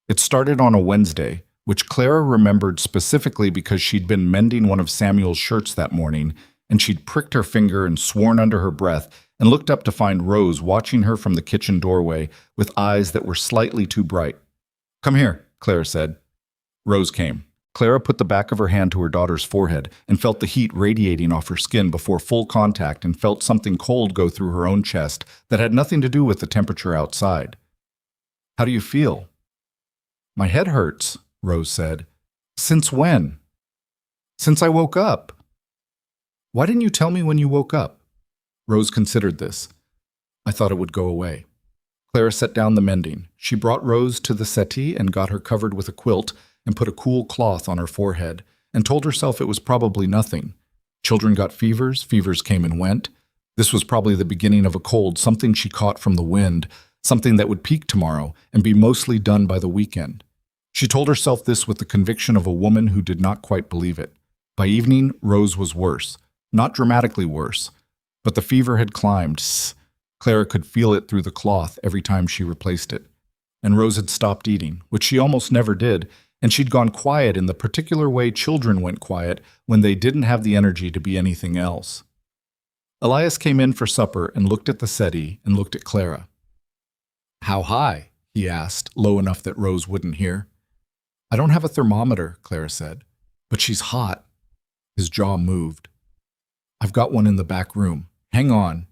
[SPEAKER 1] It started on a Wednesday, which Clara remembered specifically because she'd been mending one of Samuel's shirts that morning, and she'd pricked her finger and sworn under her breath and looked up to find Rose watching her from the kitchen doorway with eyes that were slightly too bright. "Come here," Clara said. Rose came. Clara put the back of her hand to her daughter's forehead and felt the heat radiating off her skin before full contact and felt something cold go through her own chest that had nothing to do with the temperature outside. "How do you feel?" "My head hurts," Rose said. "Since when?" "Since I woke up." "Why didn't you tell me when you woke up?" Rose considered this. "I thought it would go away." Clara set down the mending. She brought Rose to the settee and got her covered with a quilt and put a cool cloth on her forehead and told herself it was probably nothing. Children got fevers, fevers came and went. This was probably the beginning of a cold, something she caught from the wind, something that would peak tomorrow and be mostly done by the weekend. She told herself this with the conviction of a woman who did not quite believe it. By evening, Rose was worse, not dramatically worse, but the fever had climbed. Clara could feel it through the cloth every time she replaced it. And Rose had stopped eating, which she almost never did, and she'd gone quiet in the particular way children went quiet when they didn't have the energy to be anything else. Elias came in for supper and looked at the settee and looked at Clara. "How high?" he asked, low enough that Rose wouldn't hear. "I don't have a thermometer," Clara said, "but she's hot." His jaw moved. "I've got one in the back room. Hang on."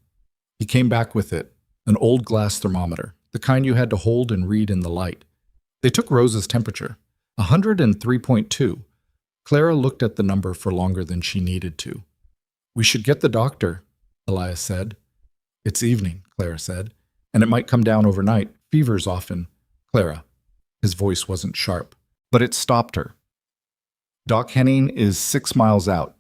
[SPEAKER 1] He came back with it, an old glass thermometer, the kind you had to hold and read in the light. They took Rose's temperature, 103.2. Clara looked at the number for longer than she needed to. "We should get the doctor," Elias said. "It's evening," Clara said, "and it might come down overnight. Fevers often." "Clara." His voice wasn't sharp, but it stopped her. "Doc Henning is 6 miles out.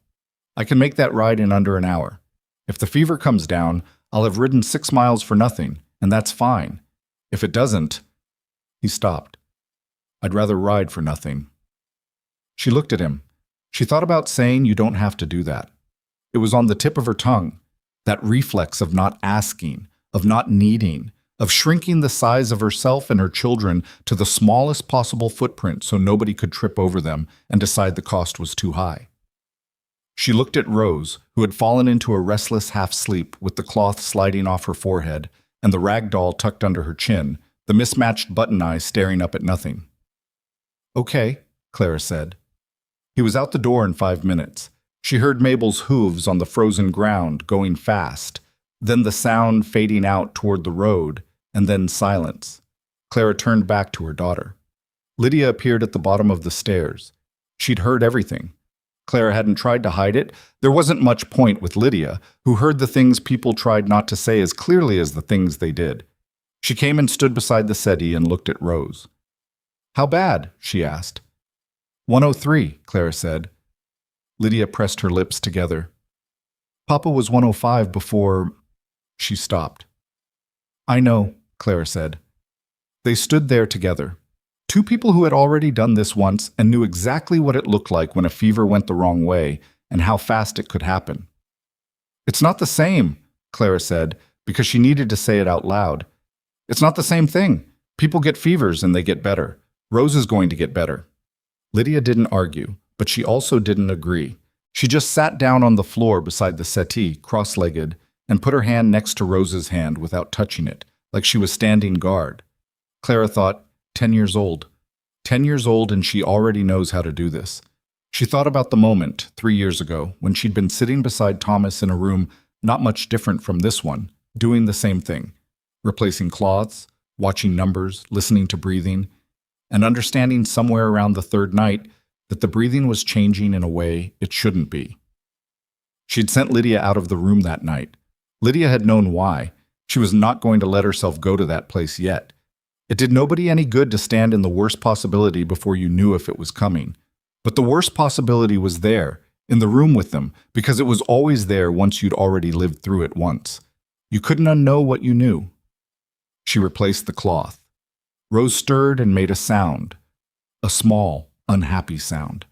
[SPEAKER 1] I can make that ride in under an hour. If the fever comes down, I'll have ridden 6 miles for nothing, and that's fine. If it doesn't—" He stopped. "I'd rather ride for nothing." She looked at him. She thought about saying, "You don't have to do that." It was on the tip of her tongue, that reflex of not asking, of not needing, of shrinking the size of herself and her children to the smallest possible footprint so nobody could trip over them and decide the cost was too high. She looked at Rose, who had fallen into a restless half-sleep with the cloth sliding off her forehead and the rag doll tucked under her chin, the mismatched button eyes staring up at nothing. "Okay," Clara said. He was out the door in 5 minutes. She heard Mabel's hooves on the frozen ground going fast, then the sound fading out toward the road, and then silence. Clara turned back to her daughter. Lydia appeared at the bottom of the stairs. She'd heard everything. Clara hadn't tried to hide it. There wasn't much point with Lydia, who heard the things people tried not to say as clearly as the things they did. She came and stood beside the settee and looked at Rose. "How bad?" she asked. 103, Clara said. Lydia pressed her lips together. "Papa was 105 before—" She stopped. "I know," Clara said. They stood there together. Two people who had already done this once and knew exactly what it looked like when a fever went the wrong way and how fast it could happen. "It's not the same," Clara said, because she needed to say it out loud. "It's not the same thing. People get fevers and they get better. Rose is going to get better." Lydia didn't argue, but she also didn't agree. She just sat down on the floor beside the settee, cross-legged, and put her hand next to Rose's hand without touching it, like she was standing guard. Clara thought, 10 years old. 10 years old and she already knows how to do this. She thought about the moment, 3 years ago, when she'd been sitting beside Thomas in a room not much different from this one, doing the same thing, replacing cloths, watching numbers, listening to breathing, and understanding somewhere around the third night that the breathing was changing in a way it shouldn't be. She'd sent Lydia out of the room that night. Lydia had known why. She was not going to let herself go to that place yet. It did nobody any good to stand in the worst possibility before you knew if it was coming. But the worst possibility was there, in the room with them, because it was always there once you'd already lived through it once. You couldn't unknow what you knew. She replaced the cloth. Rose stirred and made a sound, a small, unhappy sound.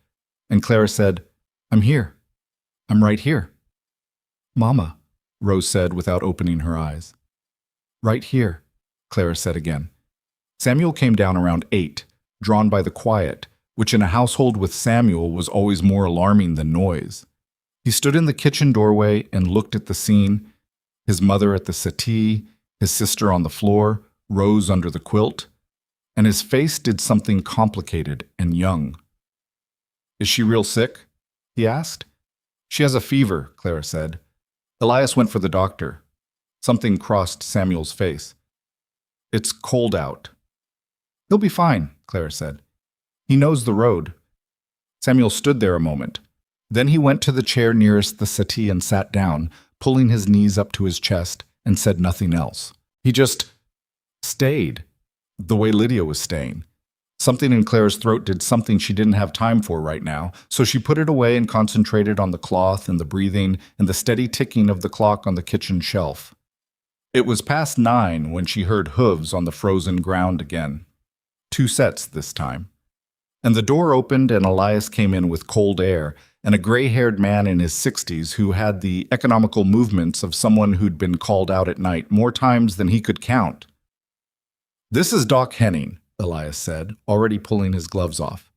[SPEAKER 1] And Clara said, "I'm here. I'm right here." "Mama," Rose said without opening her eyes. "Right here," Clara said again. Samuel came down around 8, drawn by the quiet, which in a household with Samuel was always more alarming than noise. He stood in the kitchen doorway and looked at the scene, his mother at the settee, his sister on the floor, Rose under the quilt, and his face did something complicated and young. "Is she real sick?" he asked. "She has a fever," Clara said. Elias went for the doctor. Something crossed Samuel's face. "It's cold out." "He'll be fine," Clara said. "He knows the road." Samuel stood there a moment. Then he went to the chair nearest the settee and sat down, pulling his knees up to his chest, and said nothing else. He just stayed, the way Lydia was staying. Something in Clara's throat did something she didn't have time for right now, so she put it away and concentrated on the cloth and the breathing and the steady ticking of the clock on the kitchen shelf. It was past 9 when she heard hooves on the frozen ground again. 2 sets this time. And the door opened and Elias came in with cold air and a gray-haired man in his 60s who had the economical movements of someone who'd been called out at night more times than he could count. "This is Doc Henning," Elias said, already pulling his gloves off.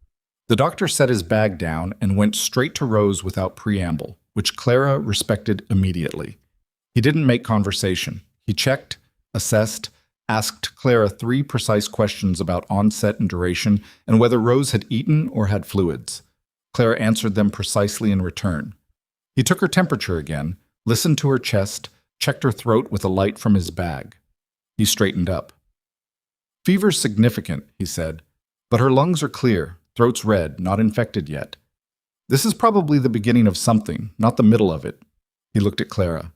[SPEAKER 1] The doctor set his bag down and went straight to Rose without preamble, which Clara respected immediately. He didn't make conversation. He checked, assessed, asked Clara 3 precise questions about onset and duration and whether Rose had eaten or had fluids. Clara answered them precisely in return. He took her temperature again, listened to her chest, checked her throat with a light from his bag. He straightened up. "Fever's significant," he said, "but her lungs are clear, throat's red, not infected yet. This is probably the beginning of something, not the middle of it." He looked at Clara.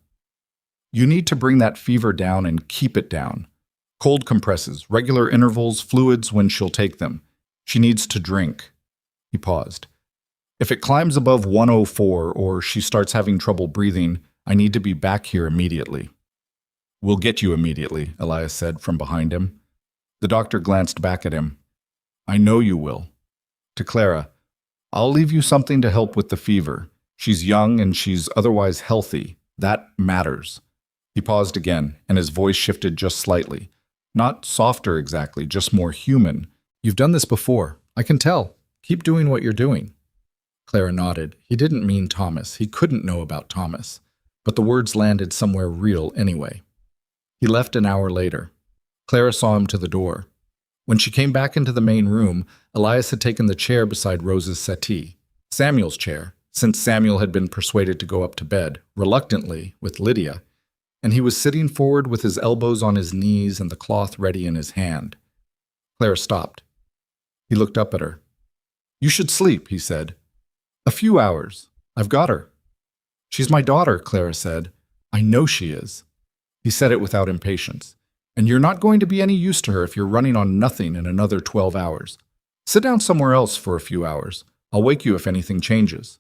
[SPEAKER 1] "You need to bring that fever down and keep it down. Cold compresses, regular intervals, fluids when she'll take them. She needs to drink." He paused. "If it climbs above 104 or she starts having trouble breathing, I need to be back here immediately." "We'll get you immediately," Elias said from behind him. The doctor glanced back at him. "I know you will." To Clara, "I'll leave you something to help with the fever. She's young and she's otherwise healthy. That matters." He paused again, and his voice shifted just slightly. Not softer exactly, just more human. "You've done this before. I can tell. Keep doing what you're doing." Clara nodded. He didn't mean Thomas. He couldn't know about Thomas. But the words landed somewhere real anyway. He left an hour later. Clara saw him to the door. When she came back into the main room, Elias had taken the chair beside Rose's settee. Samuel's chair, since Samuel had been persuaded to go up to bed, reluctantly, with Lydia, and he was sitting forward with his elbows on his knees and the cloth ready in his hand. Clara stopped. He looked up at her. "You should sleep," he said. "A few hours. I've got her." "She's my daughter," Clara said. "I know she is." He said it without impatience. "And you're not going to be any use to her if you're running on nothing in another 12 hours. Sit down somewhere else for a few hours. I'll wake you if anything changes."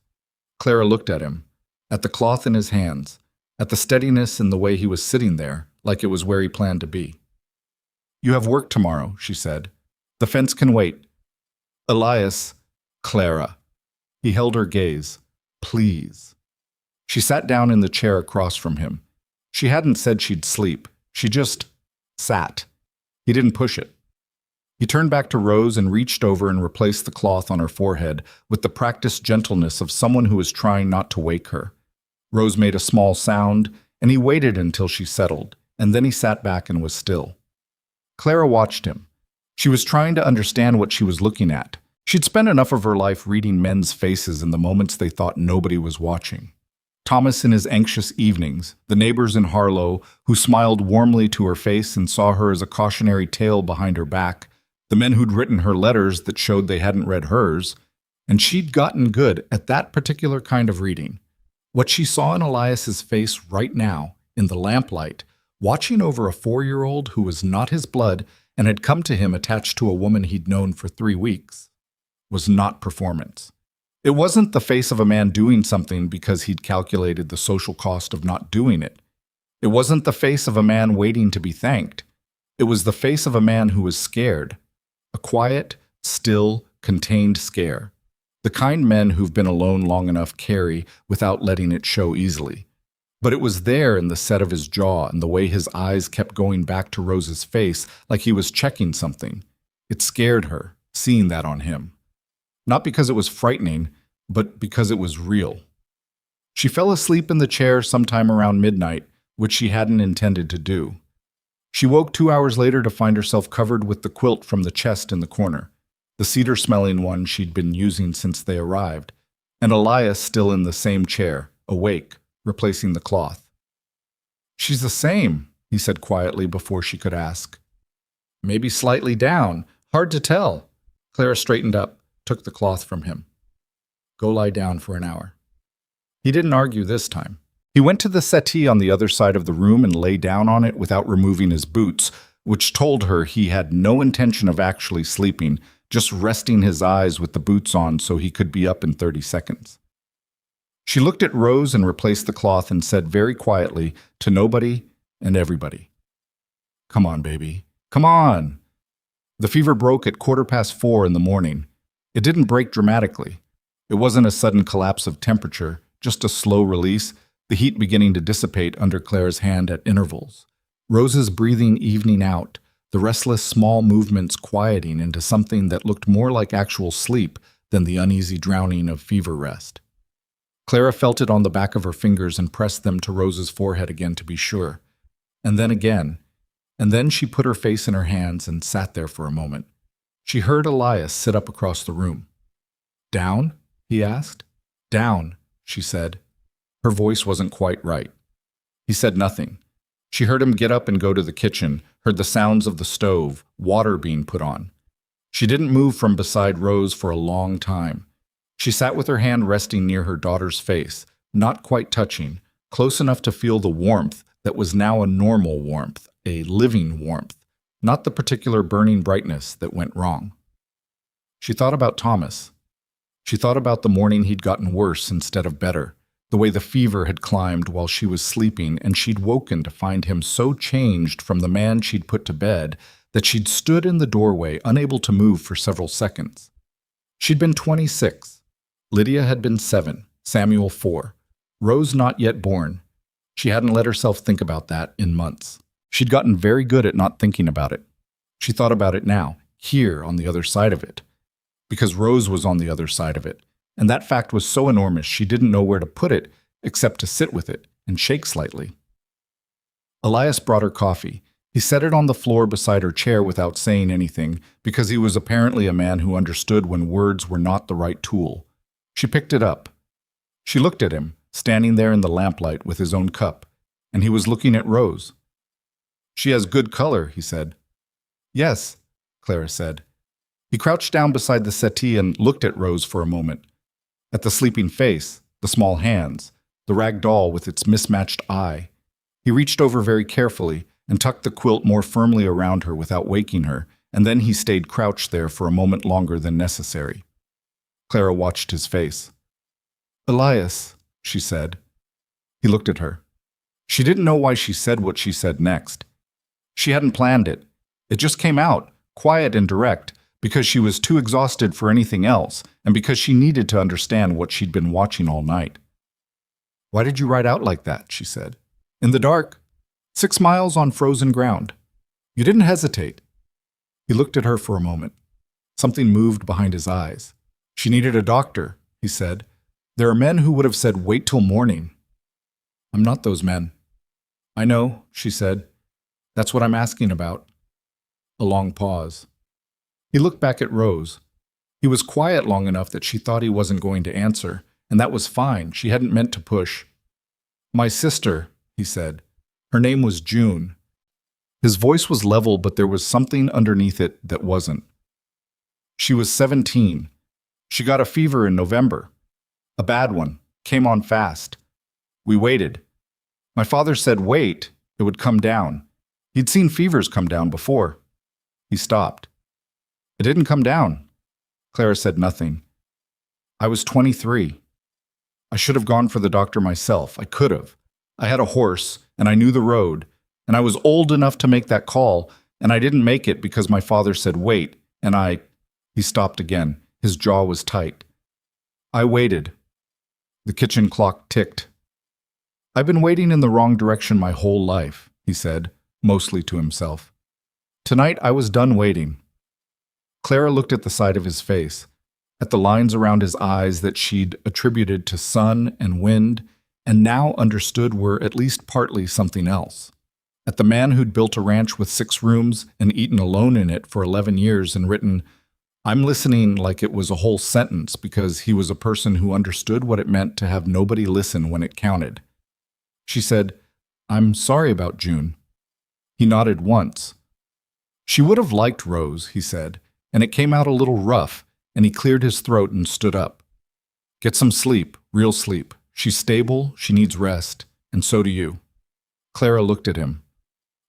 [SPEAKER 1] Clara looked at him, at the cloth in his hands, at the steadiness in the way he was sitting there, like it was where he planned to be. "You have work tomorrow," she said. "The fence can wait." "Elias," "Clara." He held her gaze. "Please." She sat down in the chair across from him. She hadn't said she'd sleep. She just sat. He didn't push it. He turned back to Rose and reached over and replaced the cloth on her forehead with the practiced gentleness of someone who is trying not to wake her. Rose made a small sound, and he waited until she settled, and then he sat back and was still. Clara watched him. She was trying to understand what she was looking at. She'd spent enough of her life reading men's faces in the moments they thought nobody was watching. Thomas in his anxious evenings, the neighbors in Harlow who smiled warmly to her face and saw her as a cautionary tale behind her back, the men who'd written her letters that showed they hadn't read hers, and she'd gotten good at that particular kind of reading. What she saw in Elias's face right now, in the lamplight, watching over a 4-year-old who was not his blood and had come to him attached to a woman he'd known for 3 weeks, was not performance. It wasn't the face of a man doing something because he'd calculated the social cost of not doing it. It wasn't the face of a man waiting to be thanked. It was the face of a man who was scared. A quiet, still, contained scare. The kind men who've been alone long enough carry without letting it show easily. But it was there in the set of his jaw and the way his eyes kept going back to Rose's face like he was checking something. It scared her, seeing that on him. Not because it was frightening, but because it was real. She fell asleep in the chair sometime around midnight, which she hadn't intended to do. She woke 2 hours later to find herself covered with the quilt from the chest in the corner, the cedar-smelling one she'd been using since they arrived, and Elias still in the same chair, awake, replacing the cloth. "She's the same," he said quietly before she could ask. "Maybe slightly down. Hard to tell." Clara straightened up, took the cloth from him. "Go lie down for an hour." He didn't argue this time. He went to the settee on the other side of the room and lay down on it without removing his boots, which told her he had no intention of actually sleeping, just resting his eyes with the boots on so he could be up in 30 seconds. She looked at Rose and replaced the cloth and said very quietly to nobody and everybody, "Come on, baby. Come on." The fever broke at 4:15 in the morning. It didn't break dramatically. It wasn't a sudden collapse of temperature, just a slow release, the heat beginning to dissipate under Clara's hand at intervals. Rose's breathing evening out, the restless small movements quieting into something that looked more like actual sleep than the uneasy drowning of fever rest. Clara felt it on the back of her fingers and pressed them to Rose's forehead again to be sure. And then again. And then she put her face in her hands and sat there for a moment. She heard Elias sit up across the room. "Down?" he asked. "Down," she said. Her voice wasn't quite right. He said nothing. She heard him get up and go to the kitchen, heard the sounds of the stove, water being put on. She didn't move from beside Rose for a long time. She sat with her hand resting near her daughter's face, not quite touching, close enough to feel the warmth that was now a normal warmth, a living warmth, not the particular burning brightness that went wrong. She thought about Thomas. She thought about the morning he'd gotten worse instead of better, the way the fever had climbed while she was sleeping, and she'd woken to find him so changed from the man she'd put to bed that she'd stood in the doorway, unable to move for several seconds. She'd been 26. Lydia had been 7, Samuel 4, Rose not yet born. She hadn't let herself think about that in months. She'd gotten very good at not thinking about it. She thought about it now, here on the other side of it, because Rose was on the other side of it, and that fact was so enormous she didn't know where to put it except to sit with it and shake slightly. Elias brought her coffee. He set it on the floor beside her chair without saying anything, because he was apparently a man who understood when words were not the right tool. She picked it up. She looked at him, standing there in the lamplight with his own cup, and he was looking at Rose. "She has good color," he said. "Yes," Clara said. He crouched down beside the settee and looked at Rose for a moment. At the sleeping face, the small hands, the rag doll with its mismatched eye. He reached over very carefully and tucked the quilt more firmly around her without waking her, and then he stayed crouched there for a moment longer than necessary. Clara watched his face. "Elias," she said. He looked at her. She didn't know why she said what she said next. She hadn't planned it. It just came out, quiet and direct, because she was too exhausted for anything else, and because she needed to understand what she'd been watching all night. "Why did you ride out like that?" she said. "In the dark. 6 miles on frozen ground. You didn't hesitate." He looked at her for a moment. Something moved behind his eyes. "She needed a doctor," he said. "There are men who would have said, 'Wait till morning.'" "I'm not those men." "I know," she said. "That's what I'm asking about." A long pause. He looked back at Rose. He was quiet long enough that she thought he wasn't going to answer, and that was fine. She hadn't meant to push. "My sister," he said. "Her name was June." His voice was level, but there was something underneath it that wasn't. "She was 17. She got a fever in November. A bad one. Came on fast. We waited. My father said, 'Wait, it would come down.' He'd seen fevers come down before." He stopped. "It didn't come down." Clara said nothing. "I was 23. I should have gone for the doctor myself. I could have. I had a horse, and I knew the road, and I was old enough to make that call, and I didn't make it because my father said wait, and I—" He stopped again. His jaw was tight. "I waited." The kitchen clock ticked. "I've been waiting in the wrong direction my whole life," he said, mostly to himself. "Tonight I was done waiting." Clara looked at the side of his face, at the lines around his eyes that she'd attributed to sun and wind, and now understood were at least partly something else. At the man who'd built a ranch with 6 rooms and eaten alone in it for 11 years and written, "I'm listening," like it was a whole sentence because he was a person who understood what it meant to have nobody listen when it counted. She said, "I'm sorry about June." He nodded once. "She would have liked Rose," he said, and it came out a little rough, and he cleared his throat and stood up. "Get some sleep, real sleep. She's stable, she needs rest, and so do you." Clara looked at him.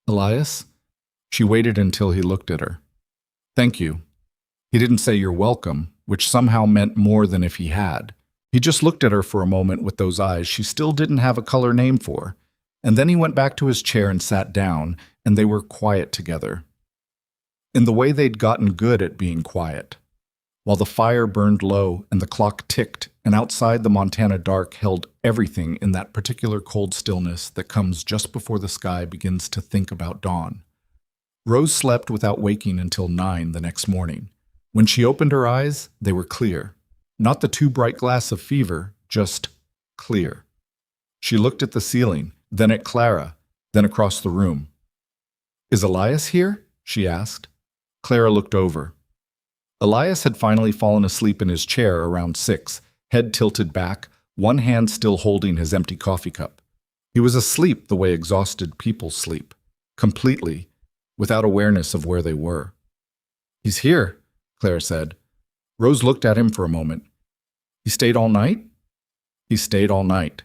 [SPEAKER 1] "Elias?" She waited until he looked at her. "Thank you." He didn't say "you're welcome," which somehow meant more than if he had. He just looked at her for a moment with those eyes she still didn't have a color name for, and then he went back to his chair and sat down, and they were quiet together. In the way they'd gotten good at being quiet. While the fire burned low and the clock ticked, and outside the Montana dark held everything in that particular cold stillness that comes just before the sky begins to think about dawn. Rose slept without waking until 9 the next morning. When she opened her eyes, they were clear. Not the too bright glass of fever, just clear. She looked at the ceiling, then at Clara, then across the room. "Is Elias here?" she asked. Clara looked over. Elias had finally fallen asleep in his chair around 6, head tilted back, one hand still holding his empty coffee cup. He was asleep the way exhausted people sleep, completely, without awareness of where they were. "He's here," Clara said. Rose looked at him for a moment. "He stayed all night?" "He stayed all night."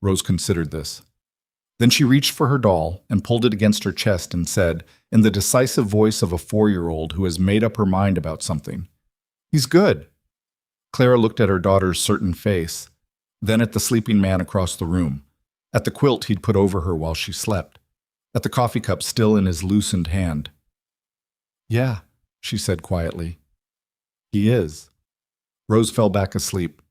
[SPEAKER 1] Rose considered this. Then she reached for her doll and pulled it against her chest and said, in the decisive voice of a 4-year-old who has made up her mind about something, "He's good." Clara looked at her daughter's certain face, then at the sleeping man across the room, at the quilt he'd put over her while she slept, at the coffee cup still in his loosened hand. "Yeah," she said quietly. "He is." Rose fell back asleep.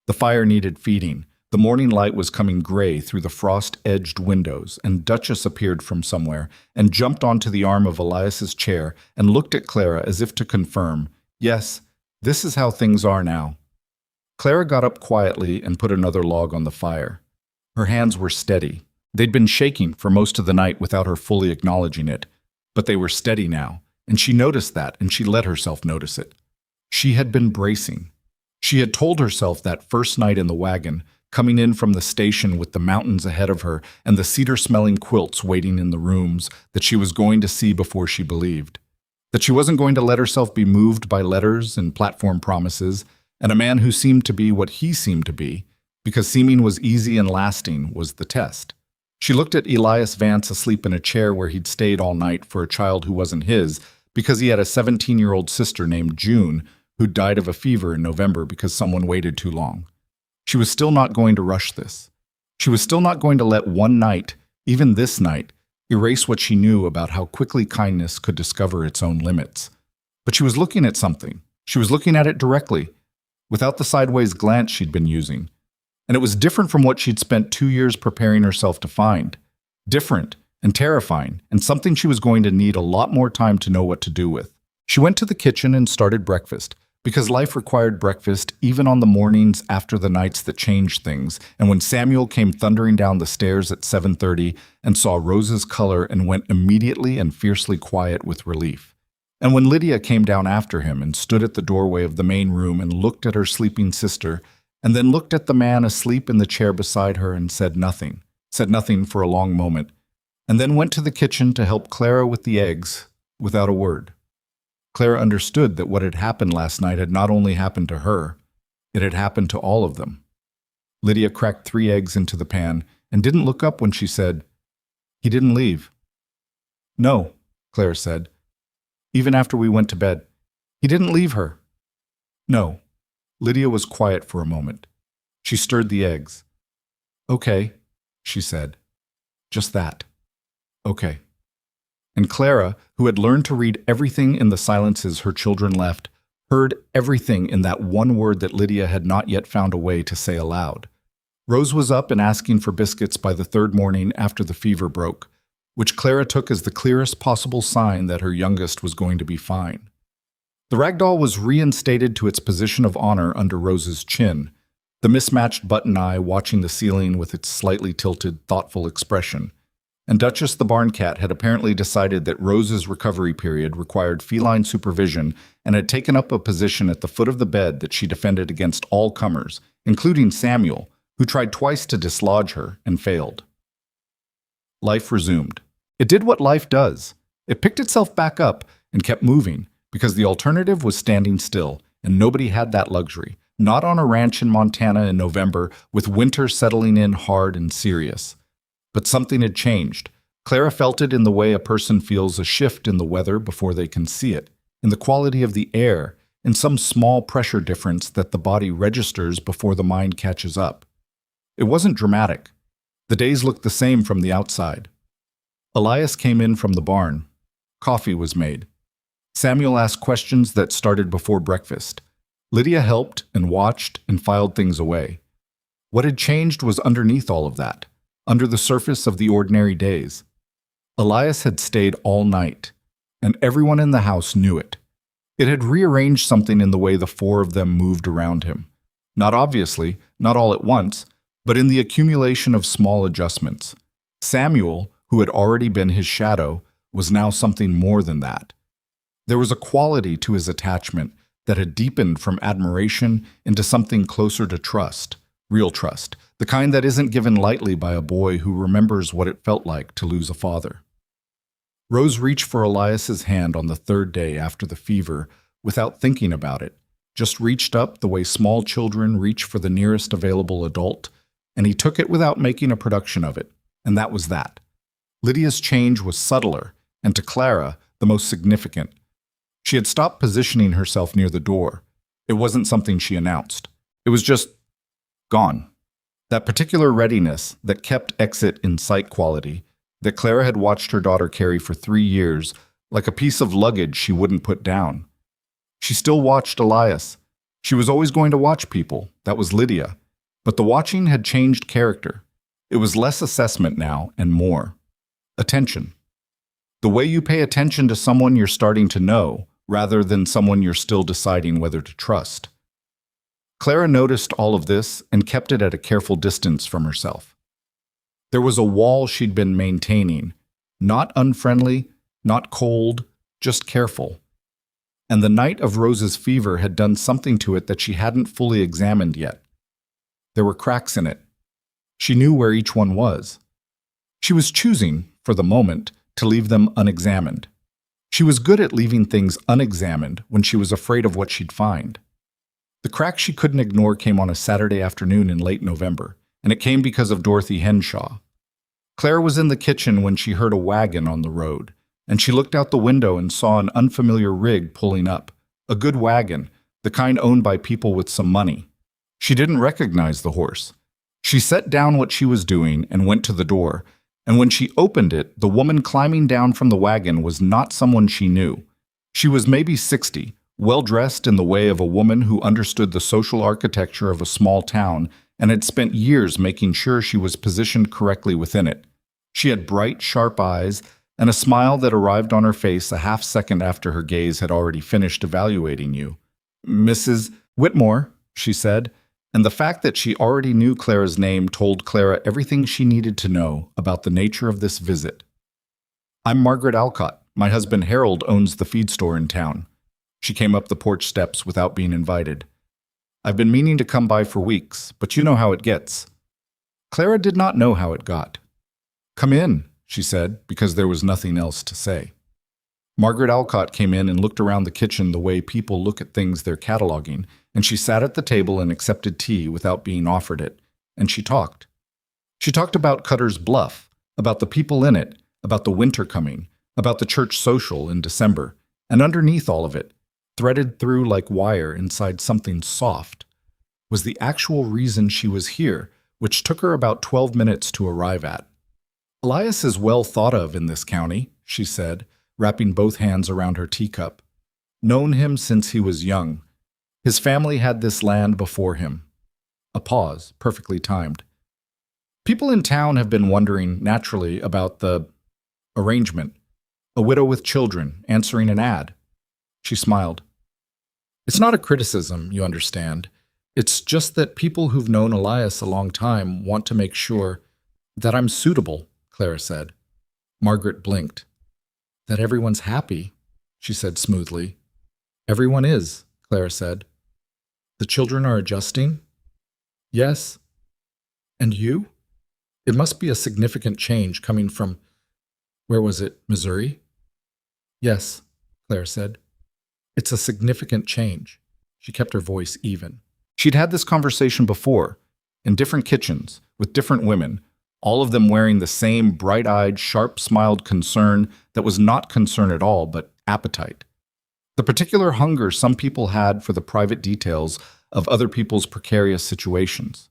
[SPEAKER 1] The fire needed feeding. The morning light was coming gray through the frost-edged windows, and Duchess appeared from somewhere and jumped onto the arm of Elias's chair and looked at Clara as if to confirm, "Yes, this is how things are now." Clara got up quietly and put another log on the fire. Her hands were steady. They'd been shaking for most of the night without her fully acknowledging it, but they were steady now, and she noticed that, and she let herself notice it. She had been bracing. She had told herself that first night in the wagon, coming in from the station with the mountains ahead of her and the cedar-smelling quilts waiting in the rooms, that she was going to see before she believed. That she wasn't going to let herself be moved by letters and platform promises, and a man who seemed to be what he seemed to be, because seeming was easy and lasting was the test. She looked at Elias Vance asleep in a chair where he'd stayed all night for a child who wasn't his, because he had a 17-year-old sister named June who died of a fever in November because someone waited too long. She was still not going to rush this. She was still not going to let one night, even this night, erase what she knew about how quickly kindness could discover its own limits. But she was looking at something. She was looking at it directly, without the sideways glance she'd been using. And it was different from what she'd spent 2 years preparing herself to find. Different and terrifying, and something she was going to need a lot more time to know what to do with. She went to the kitchen and started breakfast, because life required breakfast even on the mornings after the nights that changed things, and when Samuel came thundering down the stairs at 7:30 and saw Rose's color and went immediately and fiercely quiet with relief. And when Lydia came down after him and stood at the doorway of the main room and looked at her sleeping sister, and then looked at the man asleep in the chair beside her and said nothing for a long moment, and then went to the kitchen to help Clara with the eggs without a word. Clara understood that what had happened last night had not only happened to her, it had happened to all of them. Lydia cracked 3 eggs into the pan and didn't look up when she said, "He didn't leave." "No," Clara said. "Even after we went to bed. He didn't leave her." "No." Lydia was quiet for a moment. She stirred the eggs. "Okay," she said. Just that. "Okay." And Clara, who had learned to read everything in the silences her children left, heard everything in that one word that Lydia had not yet found a way to say aloud. Rose was up and asking for biscuits by the 3rd morning after the fever broke, which Clara took as the clearest possible sign that her youngest was going to be fine. The ragdoll was reinstated to its position of honor under Rose's chin, the mismatched button eye watching the ceiling with its slightly tilted, thoughtful expression. And Duchess the barn cat had apparently decided that Rose's recovery period required feline supervision and had taken up a position at the foot of the bed that she defended against all comers, including Samuel, who tried twice to dislodge her and failed. Life resumed. It did what life does. It picked itself back up and kept moving, because the alternative was standing still, and nobody had that luxury, not on a ranch in Montana in November with winter settling in hard and serious. But something had changed. Clara felt it in the way a person feels a shift in the weather before they can see it, in the quality of the air, in some small pressure difference that the body registers before the mind catches up. It wasn't dramatic. The days looked the same from the outside. Elias came in from the barn. Coffee was made. Samuel asked questions that started before breakfast. Lydia helped and watched and filed things away. What had changed was underneath all of that, under the surface of the ordinary days. Elias had stayed all night, and everyone in the house knew it. It had rearranged something in the way the 4 of them moved around him. Not obviously, not all at once, but in the accumulation of small adjustments. Samuel, who had already been his shadow, was now something more than that. There was a quality to his attachment that had deepened from admiration into something closer to trust, real trust, the kind that isn't given lightly by a boy who remembers what it felt like to lose a father. Rose reached for Elias's hand on the 3rd day after the fever without thinking about it, just reached up the way small children reach for the nearest available adult, and he took it without making a production of it, and that was that. Lydia's change was subtler, and to Clara, the most significant. She had stopped positioning herself near the door. It wasn't something she announced. It was just gone. That particular readiness that kept exit in sight quality, that Clara had watched her daughter carry for 3 years, like a piece of luggage she wouldn't put down. She still watched Elias. She was always going to watch people. That was Lydia. But the watching had changed character. It was less assessment now and more attention. The way you pay attention to someone you're starting to know, rather than someone you're still deciding whether to trust. Clara noticed all of this and kept it at a careful distance from herself. There was a wall she'd been maintaining, not unfriendly, not cold, just careful. and the night of Rose's fever had done something to it that she hadn't fully examined yet. There were cracks in it. She knew where each one was. She was choosing, for the moment, to leave them unexamined. She was good at leaving things unexamined when she was afraid of what she'd find. The crack she couldn't ignore came on a Saturday afternoon in late November, and it came because of Dorothy Henshaw. Claire was in the kitchen when she heard a wagon on the road, and she looked out the window and saw an unfamiliar rig pulling up. A good wagon, the kind owned by people with some money. She didn't recognize the horse. She set down what she was doing and went to the door, and when she opened it, the woman climbing down from the wagon was not someone she knew. She was maybe 60, well-dressed in the way of a woman who understood the social architecture of a small town and had spent years making sure she was positioned correctly within it. She had bright, sharp eyes and a smile that arrived on her face a half second after her gaze had already finished evaluating you. "Mrs. Whitmore," she said, and the fact that she already knew Clara's name told Clara everything she needed to know about the nature of this visit. "I'm Margaret Alcott. My husband Harold owns the feed store in town." She came up the porch steps without being invited. "I've been meaning to come by for weeks, but you know how it gets." Clara did not know how it got. "Come in," she said, because there was nothing else to say. Margaret Alcott came in and looked around the kitchen the way people look at things they're cataloging, and she sat at the table and accepted tea without being offered it, and she talked. She talked about Cutter's Bluff, about the people in it, about the winter coming, about the church social in December, and underneath all of it, threaded through like wire inside something soft, was the actual reason she was here, which took her about 12 minutes to arrive at. "Elias is well thought of in this county," she said, wrapping both hands around her teacup. "Known him since he was young. His family had this land before him." A pause, perfectly timed. "People in town have been wondering, naturally, about the arrangement. A widow with children, answering an ad." She smiled. "It's not a criticism, you understand. It's just that people who've known Elias a long time want to make sure that I'm suitable," Clara said. Margaret blinked. "That everyone's happy," she said smoothly. "Everyone is," Clara said. "The children are adjusting?" "Yes." "And you? It must be a significant change coming from, where was it, Missouri?" "Yes," Clara said. "It's a significant change." She kept her voice even. She'd had this conversation before, in different kitchens, with different women, all of them wearing the same bright-eyed, sharp-smiled concern that was not concern at all, but appetite. The particular hunger some people had for the private details of other people's precarious situations.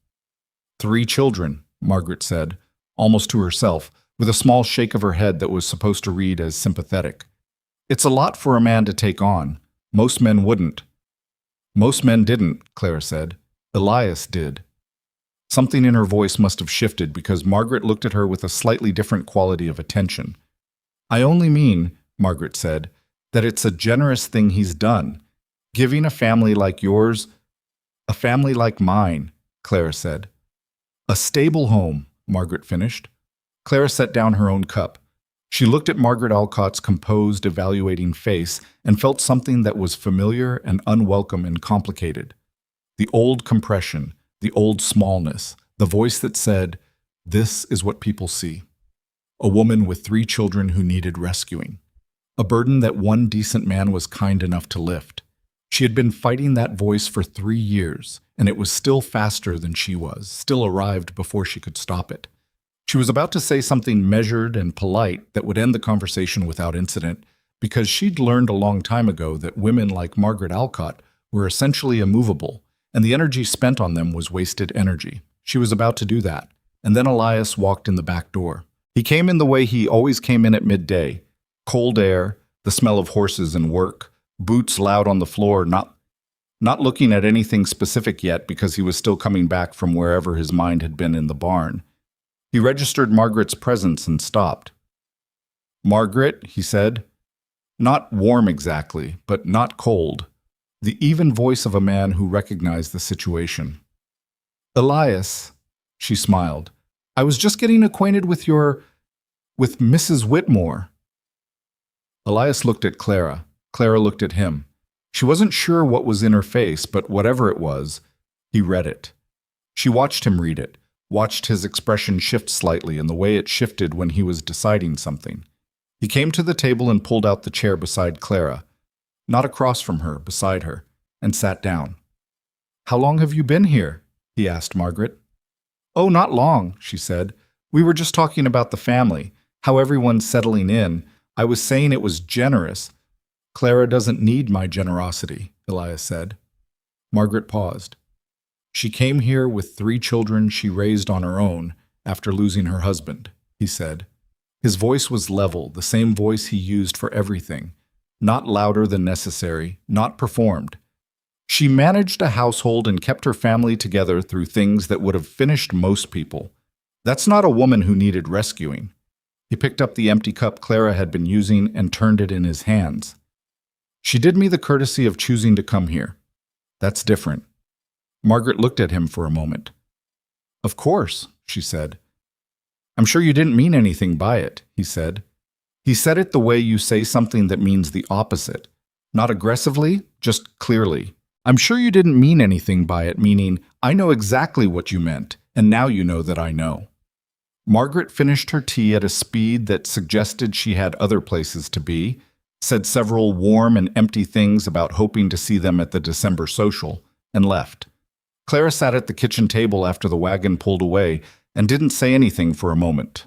[SPEAKER 1] "3 children," Margaret said, almost to herself, with a small shake of her head that was supposed to read as sympathetic. "It's a lot for a man to take on. Most men wouldn't." "Most men didn't," Clara said. "Elias did." Something in her voice must have shifted because Margaret looked at her with a slightly different quality of attention. "I only mean," Margaret said, "that it's a generous thing he's done. Giving a family like yours, a family like mine," Clara said. "A stable home," Margaret finished. Clara set down her own cup. She looked at Margaret Alcott's composed, evaluating face and felt something that was familiar and unwelcome and complicated. The old compression, the old smallness, the voice that said, "This is what people see." A woman with 3 children who needed rescuing. A burden that one decent man was kind enough to lift. She had been fighting that voice for 3 years, and it was still faster than she was, still arrived before she could stop it. She was about to say something measured and polite that would end the conversation without incident, because she'd learned a long time ago that women like Margaret Alcott were essentially immovable, and the energy spent on them was wasted energy. She was about to do that, and then Elias walked in the back door. He came in the way he always came in at midday. Cold air, the smell of horses and work, boots loud on the floor, not looking at anything specific yet because he was still coming back from wherever his mind had been in the barn. He registered Margaret's presence and stopped. "Margaret," he said. Not warm exactly, but not cold. The even voice of a man who recognized the situation. "Elias," she smiled. "I was just getting acquainted with Mrs. Whitmore." Elias looked at Clara. Clara looked at him. She wasn't sure what was in her face, but whatever it was, he read it. She watched him read it, watched his expression shift slightly and the way it shifted when he was deciding something. He came to the table and pulled out the chair beside Clara, not across from her, beside her, and sat down. "How long have you been here?" he asked Margaret. "Oh, not long," she said. "We were just talking about the family, how everyone's settling in. I was saying it was generous." "Clara doesn't need my generosity," Elias said. Margaret paused. "She came here with 3 children she raised on her own after losing her husband," he said. His voice was level, the same voice he used for everything, not louder than necessary, not performed. She managed a household and kept her family together through things that would have finished most people. That's not a woman who needed rescuing. He picked up the empty cup Clara had been using and turned it in his hands. "She did me the courtesy of choosing to come here. That's different." Margaret looked at him for a moment. "Of course," she said. "I'm sure you didn't mean anything by it," he said. He said it the way you say something that means the opposite. Not aggressively, just clearly. "I'm sure you didn't mean anything by it," meaning, "I know exactly what you meant, and now you know that I know." Margaret finished her tea at a speed that suggested she had other places to be, said several warm and empty things about hoping to see them at the December social, and left. Clara sat at the kitchen table after the wagon pulled away and didn't say anything for a moment.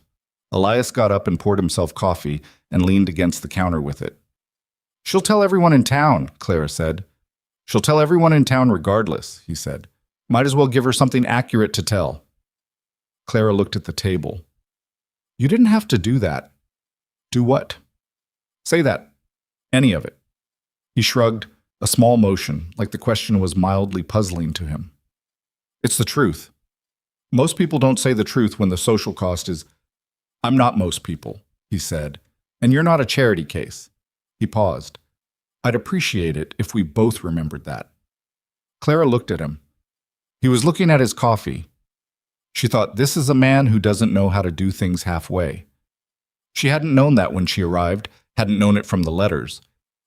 [SPEAKER 1] Elias got up and poured himself coffee and leaned against the counter with it. "She'll tell everyone in town," Clara said. "She'll tell everyone in town regardless," he said. "Might as well give her something accurate to tell." Clara looked at the table. "You didn't have to do that." "Do what?" "Say that. Any of it." He shrugged, a small motion, like the question was mildly puzzling to him. "It's the truth. Most people don't say the truth when the social cost is—" "I'm not most people," he said, "and you're not a charity case." He paused. "I'd appreciate it if we both remembered that." Clara looked at him. He was looking at his coffee. She thought, this is a man who doesn't know how to do things halfway. She hadn't known that when she arrived, hadn't known it from the letters.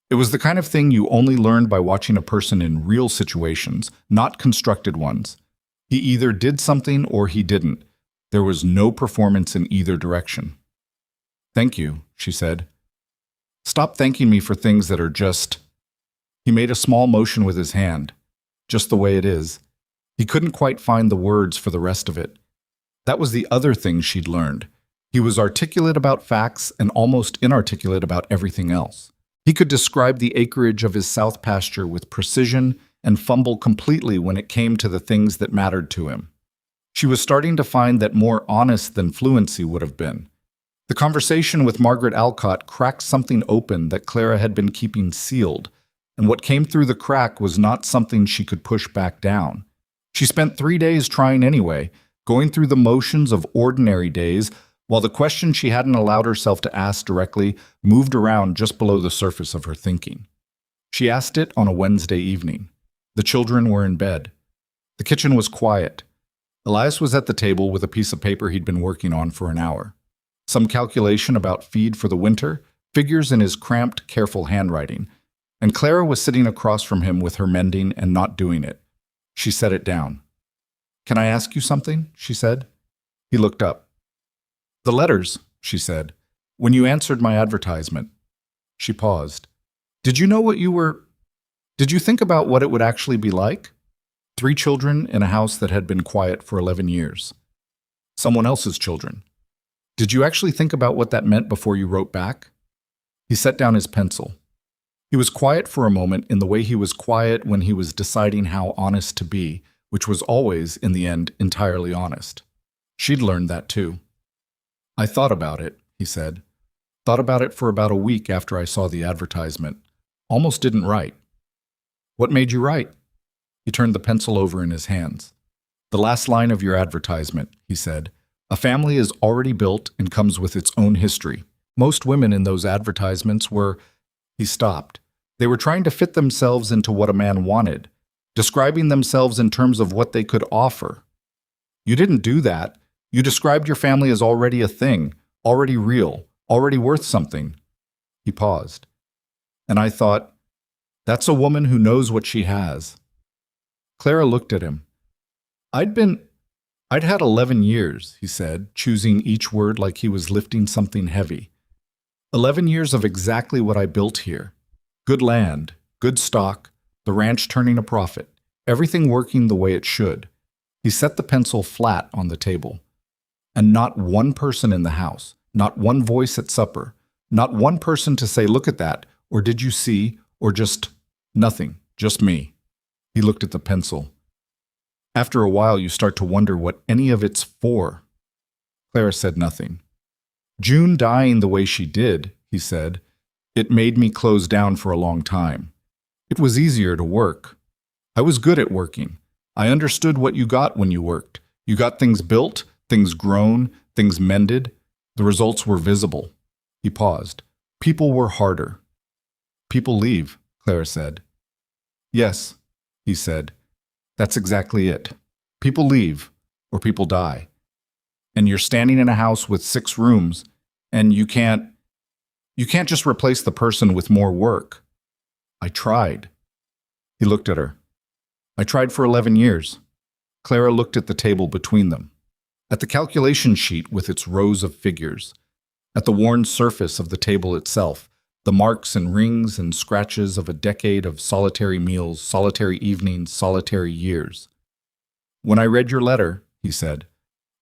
[SPEAKER 1] It was the kind of thing you only learned by watching a person in real situations, not constructed ones. He either did something or he didn't. There was no performance in either direction. "Thank you," she said. "Stop thanking me for things that are just—" He made a small motion with his hand. "Just the way it is." He couldn't quite find the words for the rest of it. That was the other thing she'd learned. He was articulate about facts and almost inarticulate about everything else. He could describe the acreage of his south pasture with precision and fumble completely when it came to the things that mattered to him. She was starting to find that more honest than fluency would have been. The conversation with Margaret Alcott cracked something open that Clara had been keeping sealed, and what came through the crack was not something she could push back down. She spent 3 days trying anyway, going through the motions of ordinary days, while the question she hadn't allowed herself to ask directly moved around just below the surface of her thinking. She asked it on a Wednesday evening. The children were in bed. The kitchen was quiet. Elias was at the table with a piece of paper he'd been working on for an hour. Some calculation about feed for the winter, figures in his cramped, careful handwriting, and Clara was sitting across from him with her mending and not doing it. She set it down. "Can I ask you something?" she said. He looked up. "The letters," she said. "When you answered my advertisement." She paused. Did you think about what it would actually be like? 3 children in a house that had been quiet for 11 years. Someone else's children. Did you actually think about what that meant before you wrote back?" He set down his pencil. He was quiet for a moment in the way he was quiet when he was deciding how honest to be, which was always, in the end, entirely honest. She'd learned that too. "I thought about it," he said. "Thought about it for about a week after I saw the advertisement. Almost didn't write." "What made you write?" He turned the pencil over in his hands. "The last line of your advertisement," he said. "A family is already built and comes with its own history. Most women in those advertisements were—" He stopped. They were trying to fit themselves into what a man wanted, describing themselves in terms of what they could offer. "You didn't do that. You described your family as already a thing, already real, already worth something." He paused. "And I thought, That's a woman who knows what she has. Clara looked at him. I'd had 11 years, he said, choosing each word like he was lifting something heavy. 11 years of exactly what I built here. Good land, good stock, the ranch turning a profit, everything working the way it should. He set the pencil flat on the table. And not one person in the house, not one voice at supper, not one person to say, look at that, or did you see, or just nothing, just me. He looked at the pencil. After a while, you start to wonder what any of it's for. Clara said nothing. June dying the way she did, he said, it made me close down for a long time. It was easier to work. I was good at working. I understood what you got when you worked. You got things built, things grown, things mended. The results were visible. He paused. People were harder. People leave, Clara said. Yes, he said. That's exactly it. People leave, or people die. And you're standing in a house with 6 rooms, and you can't just replace the person with more work. I tried. He looked at her. I tried for 11 years. Clara looked at the table between them, at the calculation sheet with its rows of figures, at the worn surface of the table itself, the marks and rings and scratches of a decade of solitary meals, solitary evenings, solitary years. When I read your letter, he said,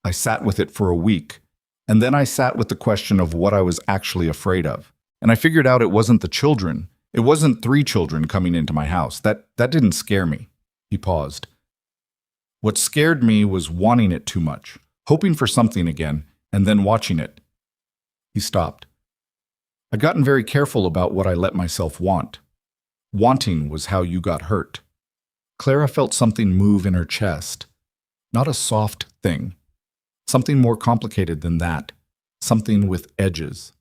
[SPEAKER 1] I sat with it for a week, and then I sat with the question of what I was actually afraid of. And I figured out it wasn't the children. It wasn't 3 children coming into my house. That didn't scare me. He paused. What scared me was wanting it too much, hoping for something again, and then watching it. He stopped. I'd gotten very careful about what I let myself want. Wanting was how you got hurt. Clara felt something move in her chest. Not a soft thing. Something more complicated than that. Something with edges.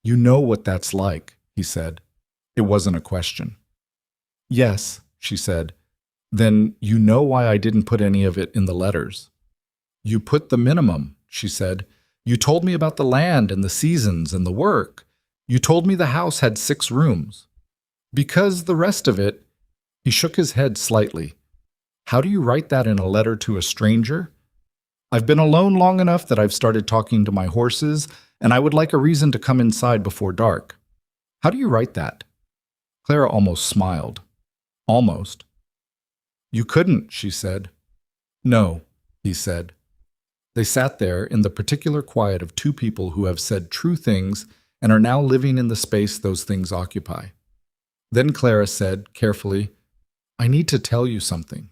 [SPEAKER 1] You know what that's like, he said. It wasn't a question. Yes, she said. Then you know why I didn't put any of it in the letters. You put the minimum, she said. You told me about the land and the seasons and the work. You told me the house had 6 rooms. Because the rest of it, he shook his head slightly. How do you write that in a letter to a stranger? I've been alone long enough that I've started talking to my horses, and I would like a reason to come inside before dark. How do you write that? Clara almost smiled. Almost. You couldn't, she said. No, he said. They sat there in the particular quiet of 2 people who have said true things and are now living in the space those things occupy. Then Clara said, carefully, I need to tell you something.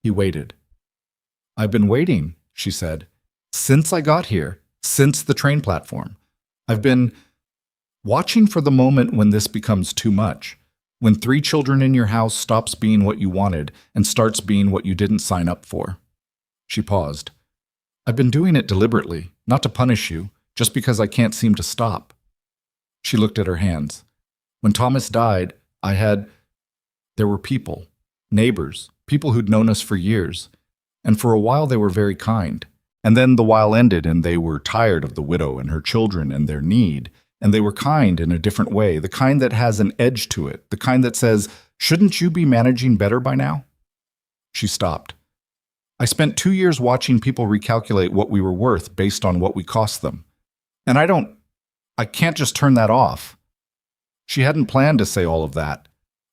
[SPEAKER 1] He waited. I've been waiting, she said, since I got here, since the train platform. I've been watching for the moment when this becomes too much, when 3 children in your house stops being what you wanted and starts being what you didn't sign up for. She paused. I've been doing it deliberately, not to punish you, just because I can't seem to stop. She looked at her hands. When Thomas died, there were people, neighbors, people who'd known us for years, and for a while they were very kind. And then the while ended and they were tired of the widow and her children and their need, and they were kind in a different way, the kind that has an edge to it, the kind that says, shouldn't you be managing better by now? She stopped. I spent 2 years watching people recalculate what we were worth based on what we cost them. And I can't just turn that off. She hadn't planned to say all of that.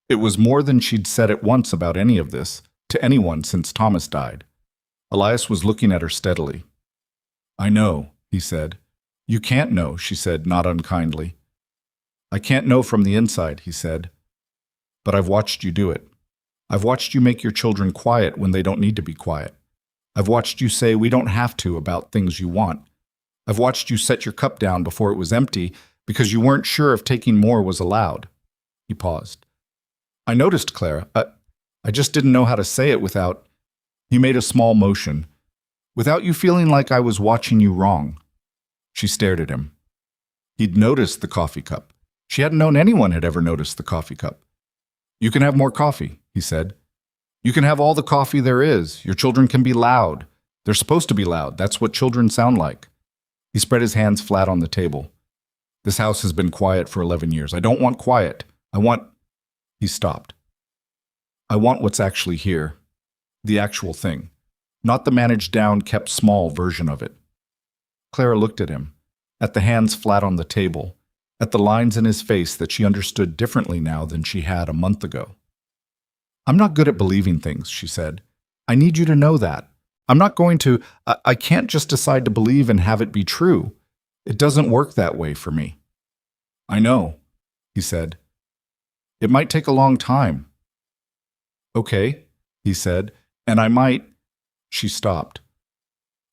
[SPEAKER 1] It was more than she'd said at once about any of this, to anyone since Thomas died. Elias was looking at her steadily. I know, he said. You can't know, she said, not unkindly. I can't know from the inside, he said. But I've watched you do it. I've watched you make your children quiet when they don't need to be quiet. I've watched you say we don't have to about things you want. I've watched you set your cup down before it was empty because you weren't sure if taking more was allowed. He paused. I noticed, Clara. I just didn't know how to say it without... He made a small motion. Without you feeling like I was watching you wrong. She stared at him. He'd noticed the coffee cup. She hadn't known anyone had ever noticed the coffee cup. You can have more coffee, he said. You can have all the coffee there is. Your children can be loud. They're supposed to be loud. That's what children sound like. He spread his hands flat on the table. This house has been quiet for 11 years. I don't want quiet. I want He stopped. I want what's actually here. The actual thing. Not the managed down, kept small version of it. Clara looked at him, at the hands flat on the table, at the lines in his face that she understood differently now than she had a month ago. I'm not good at believing things, she said. I need you to know that. I'm not going to, I can't just decide to believe and have it be true. It doesn't work that way for me. I know, he said. It might take a long time. Okay, he said, and I might. She stopped.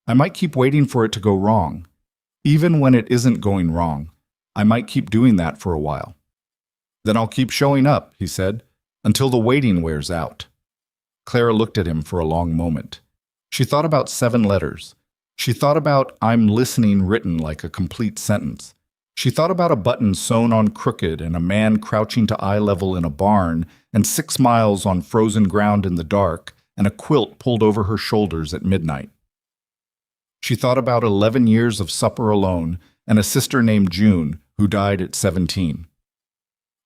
[SPEAKER 1] I might keep waiting for it to go wrong. Even when it isn't going wrong, I might keep doing that for a while. Then I'll keep showing up, he said, until the waiting wears out. Clara looked at him for a long moment. She thought about 7 letters. She thought about I'm listening written like a complete sentence. She thought about a button sewn on crooked and a man crouching to eye level in a barn and 6 miles on frozen ground in the dark and a quilt pulled over her shoulders at midnight. She thought about 11 years of supper alone and a sister named June who died at 17.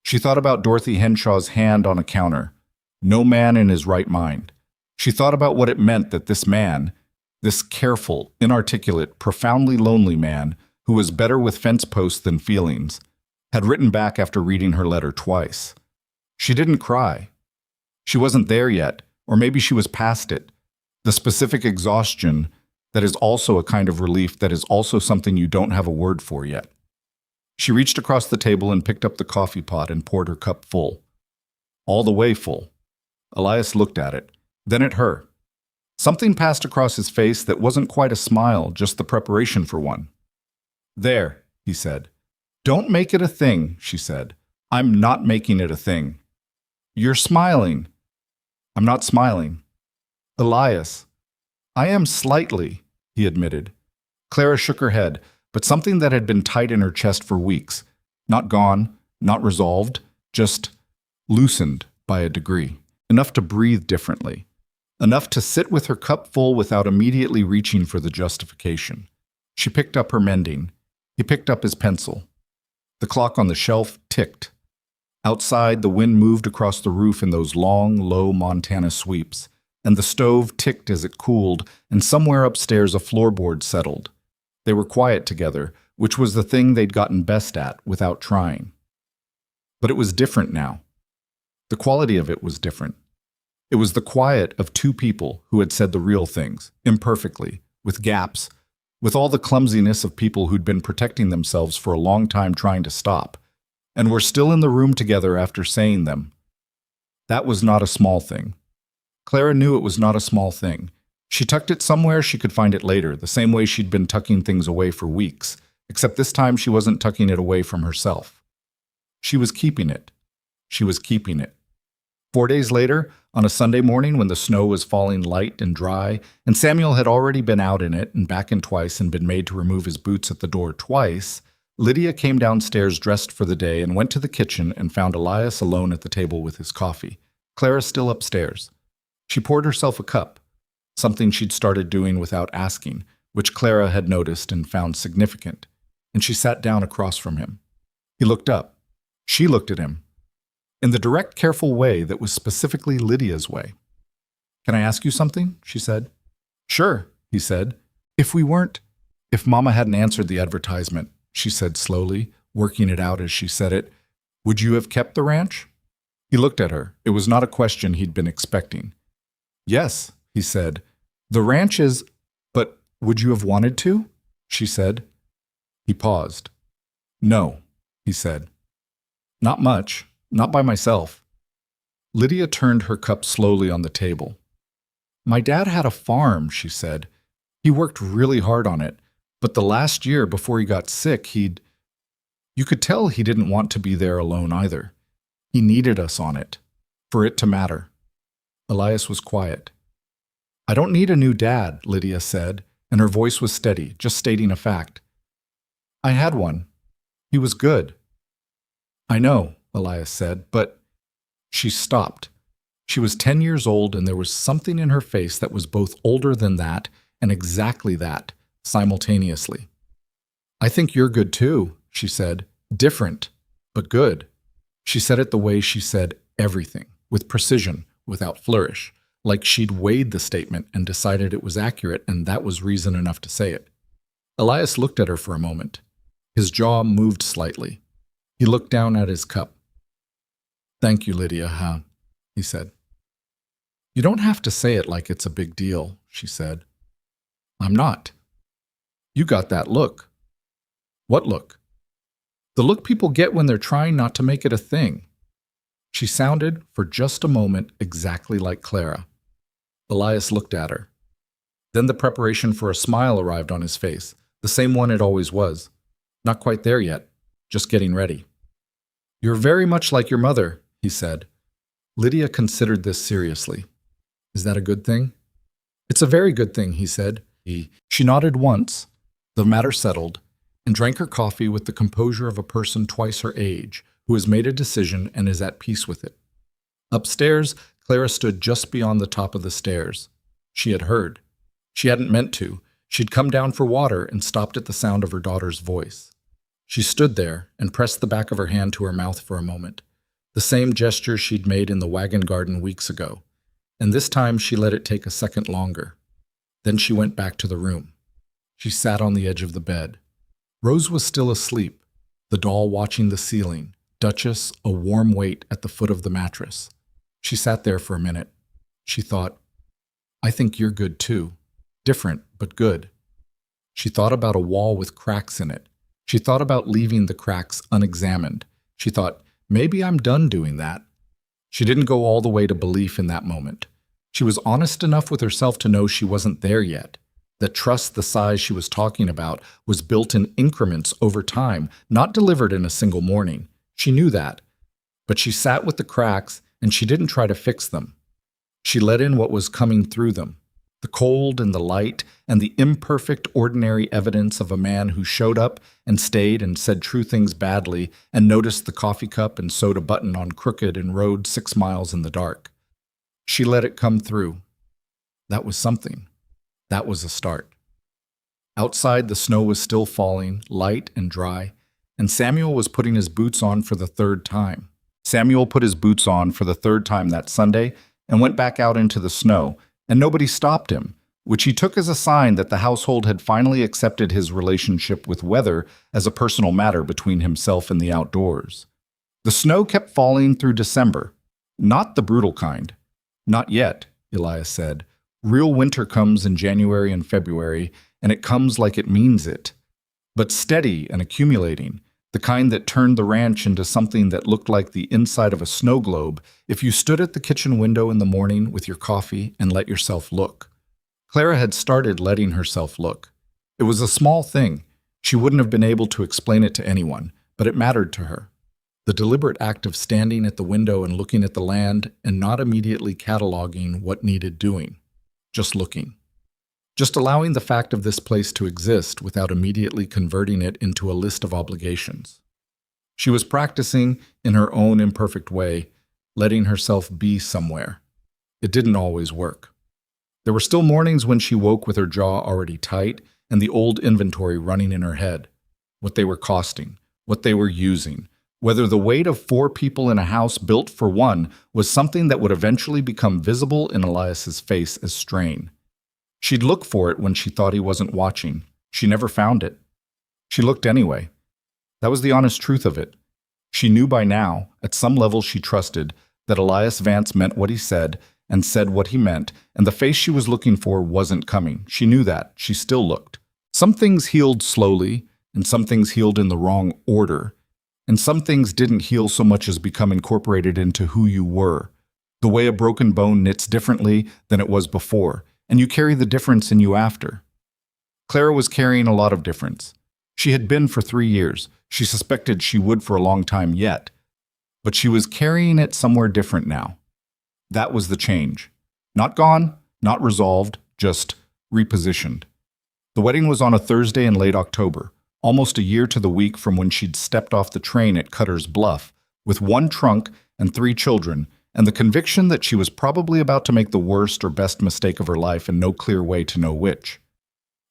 [SPEAKER 1] She thought about Dorothy Henshaw's hand on a counter. No man in his right mind. She thought about what it meant that this man, this careful, inarticulate, profoundly lonely man who was better with fence posts than feelings, had written back after reading her letter twice. She didn't cry. She wasn't there yet, or maybe she was past it. The specific exhaustion that is also a kind of relief that is also something you don't have a word for yet. She reached across the table and picked up the coffee pot and poured her cup full. All the way full. Elias looked at it, then at her. Something passed across his face that wasn't quite a smile, just the preparation for one. There, he said. Don't make it a thing, she said. I'm not making it a thing. You're smiling. I'm not smiling. Elias. I am slightly, he admitted. Clara shook her head, but something that had been tight in her chest for weeks, not gone, not resolved, just loosened by a degree, enough to breathe differently, enough to sit with her cup full without immediately reaching for the justification. She picked up her mending. He picked up his pencil. The clock on the shelf ticked. Outside, the wind moved across the roof in those long, low Montana sweeps, and the stove ticked as it cooled, and somewhere upstairs a floorboard settled. They were quiet together, which was the thing they'd gotten best at without trying. But it was different now. The quality of it was different. It was the quiet of 2 people who had said the real things, imperfectly, with gaps, with all the clumsiness of people who'd been protecting themselves for a long time trying to stop, and were still in the room together after saying them. That was not a small thing. Clara knew it was not a small thing. She tucked it somewhere she could find it later, the same way she'd been tucking things away for weeks, except this time she wasn't tucking it away from herself. She was keeping it. She was keeping it. 4 days later, on a Sunday morning when the snow was falling light and dry, and Samuel had already been out in it and back in twice and been made to remove his boots at the door twice, Lydia came downstairs dressed for the day and went to the kitchen and found Elias alone at the table with his coffee. Clara still upstairs. She poured herself a cup, something she'd started doing without asking, which Clara had noticed and found significant, and she sat down across from him. He looked up. She looked at him. In the direct, careful way that was specifically Lydia's way. Can I ask you something? She said. Sure, he said. If Mama hadn't answered the advertisement, she said slowly, working it out as she said it, would you have kept the ranch? He looked at her. It was not a question he'd been expecting. Yes, he said. The ranch is, but would you have wanted to? She said. He paused. No, he said. Not much. Not by myself. Lydia turned her cup slowly on the table. My dad had a farm, she said. He worked really hard on it, but the last year before he got sick, you could tell he didn't want to be there alone either. He needed us on it, for it to matter. Elias was quiet. I don't need a new dad, Lydia said, and her voice was steady, just stating a fact. I had one. He was good. I know, Elias said, but she stopped. She was 10 years old, and there was something in her face that was both older than that and exactly that, simultaneously. I think you're good too, she said. Different, but good. She said it the way she said everything, with precision, without flourish, like she'd weighed the statement and decided it was accurate and that was reason enough to say it. Elias looked at her for a moment. His jaw moved slightly. He looked down at his cup. "Thank you, Lydia, he said. "You don't have to say it like it's a big deal," she said. "I'm not." "You got that look." "What look?" "The look people get when they're trying not to make it a thing." She sounded, for just a moment, exactly like Clara. Elias looked at her. Then the preparation for a smile arrived on his face, the same one it always was. Not quite there yet, just getting ready. "You're very much like your mother," he said. Lydia considered this seriously. "Is that a good thing?" "It's a very good thing," he said. She nodded once, the matter settled, and drank her coffee with the composure of a person twice her age, who has made a decision and is at peace with it. Upstairs, Clara stood just beyond the top of the stairs. She had heard. She hadn't meant to. She'd come down for water and stopped at the sound of her daughter's voice. She stood there and pressed the back of her hand to her mouth for a moment, the same gesture she'd made in the wagon garden weeks ago, and this time she let it take a second longer. Then she went back to the room. She sat on the edge of the bed. Rose was still asleep, the doll watching the ceiling, Duchess a warm weight at the foot of the mattress. She sat there for a minute. She thought, "I think you're good too. Different, but good." She thought about a wall with cracks in it. She thought about leaving the cracks unexamined. She thought, maybe I'm done doing that. She didn't go all the way to belief in that moment. She was honest enough with herself to know she wasn't there yet. That trust the size she was talking about was built in increments over time, not delivered in a single morning. She knew that. But she sat with the cracks and she didn't try to fix them. She let in what was coming through them. The cold and the light and the imperfect, ordinary evidence of a man who showed up and stayed and said true things badly and noticed the coffee cup and soda button on crooked and rode 6 miles in the dark. She let it come through. That was something. That was a start. Outside, the snow was still falling, light and dry, and Samuel was putting his boots on for the 3rd time. Samuel put his boots on for the 3rd time that Sunday and went back out into the snow, and nobody stopped him, which he took as a sign that the household had finally accepted his relationship with weather as a personal matter between himself and the outdoors. The snow kept falling through December. Not the brutal kind. Not yet, Elias said. Real winter comes in January and February, and it comes like it means it. But steady and accumulating, the kind that turned the ranch into something that looked like the inside of a snow globe if you stood at the kitchen window in the morning with your coffee and let yourself look. Clara had started letting herself look. It was a small thing. She wouldn't have been able to explain it to anyone, but it mattered to her. The deliberate act of standing at the window and looking at the land and not immediately cataloging what needed doing. Just looking. Just allowing the fact of this place to exist without immediately converting it into a list of obligations. She was practicing, in her own imperfect way, letting herself be somewhere. It didn't always work. There were still mornings when she woke with her jaw already tight and the old inventory running in her head. What they were costing, what they were using, whether the weight of 4 people in a house built for one was something that would eventually become visible in Elias's face as strain. She'd look for it when she thought he wasn't watching. She never found it. She looked anyway. That was the honest truth of it. She knew by now, at some level she trusted, that Elias Vance meant what he said and said what he meant, and the face she was looking for wasn't coming. She knew that. She still looked. Some things healed slowly, and some things healed in the wrong order, and some things didn't heal so much as become incorporated into who you were. The way a broken bone knits differently than it was before, and you carry the difference in you after. Clara was carrying a lot of difference. She had been for 3 years. She suspected she would for a long time yet. But she was carrying it somewhere different now. That was the change. Not gone, not resolved, just repositioned. The wedding was on a Thursday in late October, almost a year to the week from when she'd stepped off the train at Cutter's Bluff, with 1 trunk and 3 children, and the conviction that she was probably about to make the worst or best mistake of her life and no clear way to know which.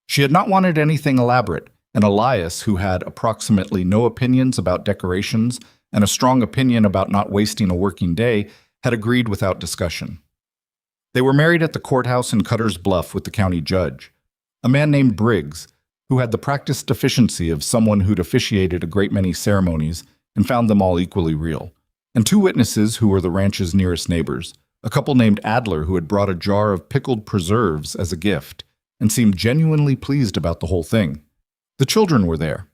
[SPEAKER 1] She had not wanted anything elaborate, and Elias, who had approximately no opinions about decorations and a strong opinion about not wasting a working day, had agreed without discussion. They were married at the courthouse in Cutter's Bluff with the county judge, a man named Briggs, who had the practiced deficiency of someone who'd officiated a great many ceremonies and found them all equally real, and two witnesses who were the ranch's nearest neighbors, a couple named Adler who had brought a jar of pickled preserves as a gift and seemed genuinely pleased about the whole thing. The children were there.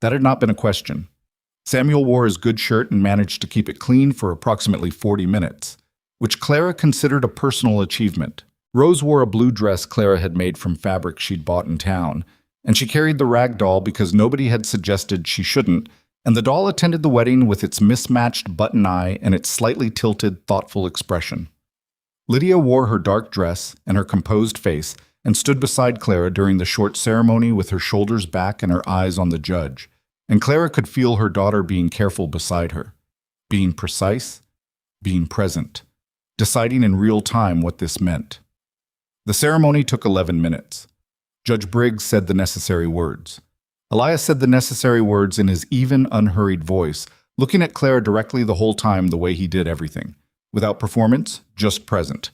[SPEAKER 1] That had not been a question. Samuel wore his good shirt and managed to keep it clean for approximately 40 minutes, which Clara considered a personal achievement. Rose wore a blue dress Clara had made from fabric she'd bought in town, and she carried the rag doll because nobody had suggested she shouldn't, and the doll attended the wedding with its mismatched button eye and its slightly tilted, thoughtful expression. Lydia wore her dark dress and her composed face and stood beside Clara during the short ceremony with her shoulders back and her eyes on the judge, and Clara could feel her daughter being careful beside her, being precise, being present, deciding in real time what this meant. The ceremony took 11 minutes. Judge Briggs said the necessary words. Elias said the necessary words in his even, unhurried voice, looking at Clara directly the whole time the way he did everything. Without performance, just present.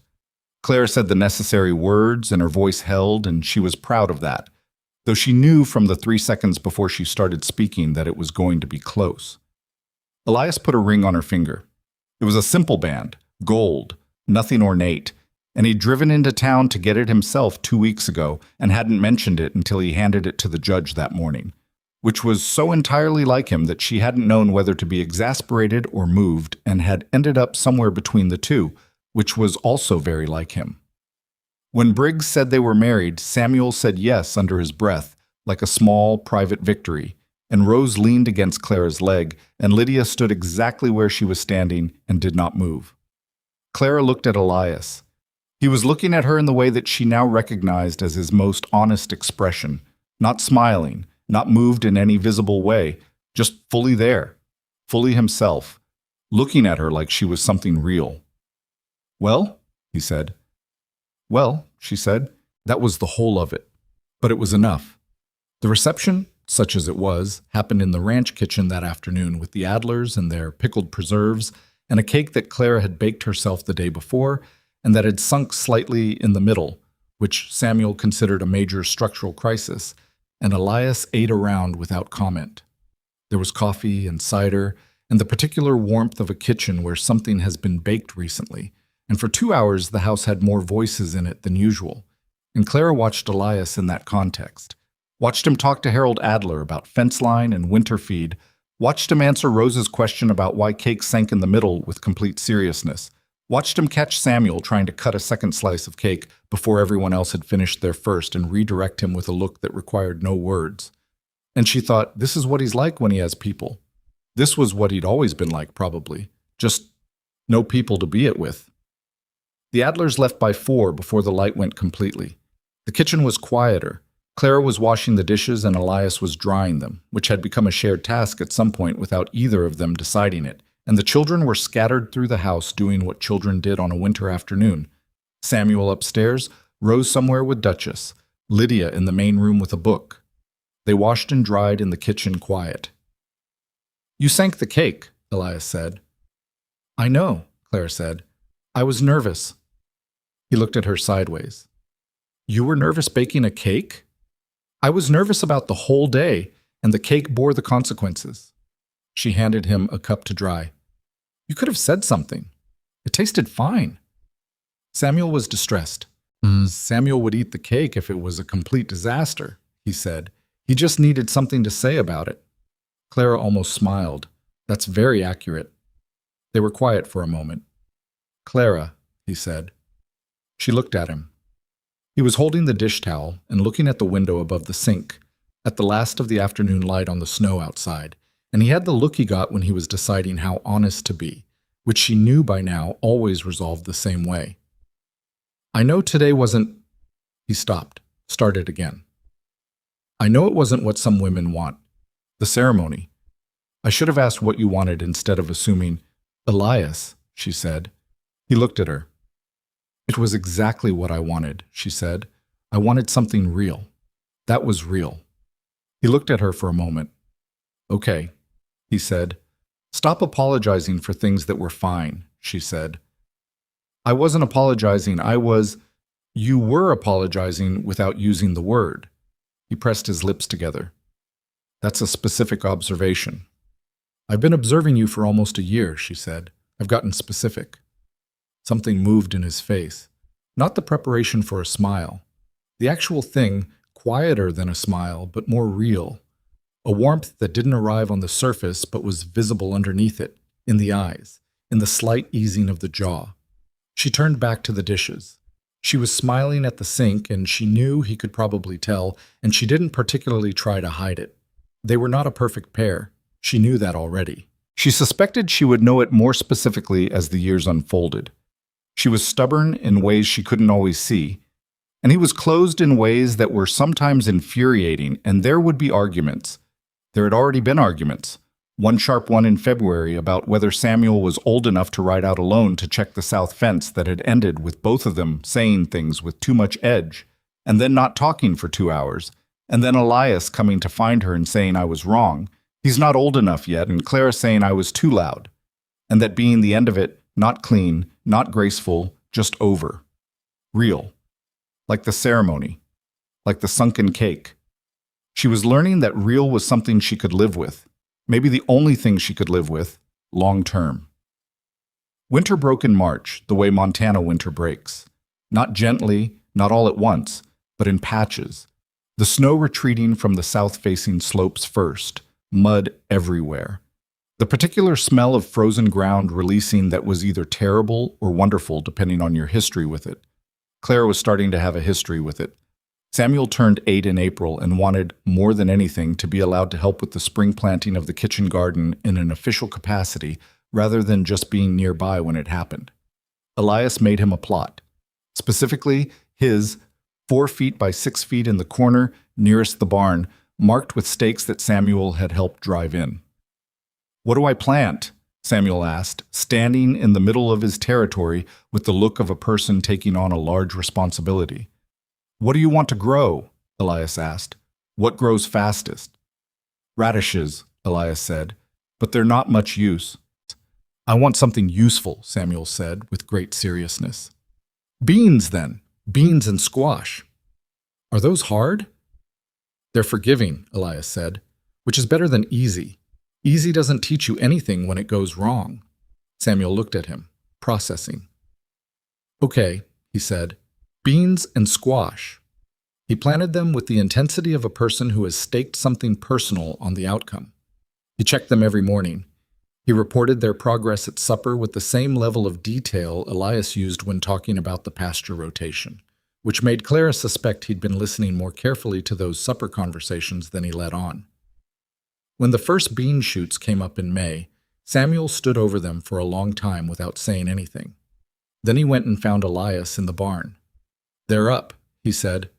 [SPEAKER 1] Clara said the necessary words and her voice held, and she was proud of that, though she knew from the 3 seconds before she started speaking that it was going to be close. Elias put a ring on her finger. It was a simple band, gold, nothing ornate, and he'd driven into town to get it himself 2 weeks ago and hadn't mentioned it until he handed it to the judge that morning, which was so entirely like him that she hadn't known whether to be exasperated or moved and had ended up somewhere between the two, which was also very like him. When Briggs said they were married, Samuel said yes under his breath, like a small, private victory, and Rose leaned against Clara's leg, and Lydia stood exactly where she was standing and did not move. Clara looked at Elias. He was looking at her in the way that she now recognized as his most honest expression, not smiling, not moved in any visible way, just fully there, fully himself, looking at her like she was something real. "Well," he said. "Well," she said, that was the whole of it. But it was enough. The reception, such as it was, happened in the ranch kitchen that afternoon with the Adlers and their pickled preserves and a cake that Clara had baked herself the day before and that had sunk slightly in the middle, which Samuel considered a major structural crisis, and Elias ate around without comment. There was coffee and cider and the particular warmth of a kitchen where something has been baked recently, and for 2 hours the house had more voices in it than usual, and Clara watched Elias in that context, watched him talk to Harold Adler about fence line and winter feed, watched him answer Rose's question about why cake sank in the middle with complete seriousness, watched him catch Samuel trying to cut a second slice of cake before everyone else had finished their first and redirect him with a look that required no words. And she thought, this is what he's like when he has people. This was what he'd always been like, probably. Just no people to be it with. The Adlers left by 4 before the light went completely. The kitchen was quieter. Clara was washing the dishes and Elias was drying them, which had become a shared task at some point without either of them deciding it, and the children were scattered through the house doing what children did on a winter afternoon. Samuel upstairs, Rose somewhere with Duchess, Lydia in the main room with a book. They washed and dried in the kitchen quiet. "You sank the cake," Elias said. "I know," Clara said. "I was nervous." He looked at her sideways. "You were nervous baking a cake?" "I was nervous about the whole day, and the cake bore the consequences." She handed him a cup to dry. "You could have said something. It tasted fine." Samuel was distressed. Samuel would eat the cake if it was a complete disaster, he said. He just needed something to say about it. Clara almost smiled. "That's very accurate." They were quiet for a moment. "Clara," he said. She looked at him. He was holding the dish towel and looking at the window above the sink, at the last of the afternoon light on the snow outside, and he had the look he got when he was deciding how honest to be, which she knew by now always resolved the same way. "I know today wasn't—" He stopped, started again. "I know it wasn't what some women want. The ceremony. I should have asked what you wanted instead of assuming—" "Elias," she said. He looked at her. "It was exactly what I wanted," she said. "I wanted something real. That was real." He looked at her for a moment. "Okay," he said. "Stop apologizing for things that were fine," she said. "I wasn't apologizing. You were apologizing without using the word." He pressed his lips together. "That's a specific observation." "I've been observing you for almost a year," she said. "I've gotten specific." Something moved in his face. Not the preparation for a smile. The actual thing, quieter than a smile, but more real. A warmth that didn't arrive on the surface but was visible underneath it, in the eyes, in the slight easing of the jaw. She turned back to the dishes. She was smiling at the sink, and she knew he could probably tell, and she didn't particularly try to hide it. They were not a perfect pair. She knew that already. She suspected she would know it more specifically as the years unfolded. She was stubborn in ways she couldn't always see, and he was closed in ways that were sometimes infuriating, and there would be arguments. There had already been arguments. One sharp one in February about whether Samuel was old enough to ride out alone to check the south fence that had ended with both of them saying things with too much edge, and then not talking for 2 hours, and then Elias coming to find her and saying I was wrong. He's not old enough yet, and Clara saying I was too loud, and that being the end of it, not clean, not graceful, just over. Real. Like the ceremony. Like the sunken cake. She was learning that real was something she could live with. Maybe the only thing she could live with, long term. Winter broke in March, the way Montana winter breaks. Not gently, not all at once, but in patches. The snow retreating from the south-facing slopes first, mud everywhere. The particular smell of frozen ground releasing that was either terrible or wonderful depending on your history with it. Claire was starting to have a history with it. Samuel turned 8 in April and wanted, more than anything, to be allowed to help with the spring planting of the kitchen garden in an official capacity rather than just being nearby when it happened. Elias made him a plot. Specifically, his 4 feet by 6 feet in the corner nearest the barn, marked with stakes that Samuel had helped drive in. "What do I plant?" Samuel asked, standing in the middle of his territory with the look of a person taking on a large responsibility. "What do you want to grow?" Elias asked. "What grows fastest?" "Radishes," Elias said, "but they're not much use." "I want something useful," Samuel said with great seriousness. "Beans, then. Beans and squash." "Are those hard?" "They're forgiving," Elias said, "which is better than easy. Easy doesn't teach you anything when it goes wrong." Samuel looked at him, processing. "Okay," he said, "beans and squash." He planted them with the intensity of a person who has staked something personal on the outcome. He checked them every morning. He reported their progress at supper with the same level of detail Elias used when talking about the pasture rotation, which made Clara suspect he'd been listening more carefully to those supper conversations than he let on. When the first bean shoots came up in May, Samuel stood over them for a long time without saying anything. Then he went and found Elias in the barn. "They're up," he said.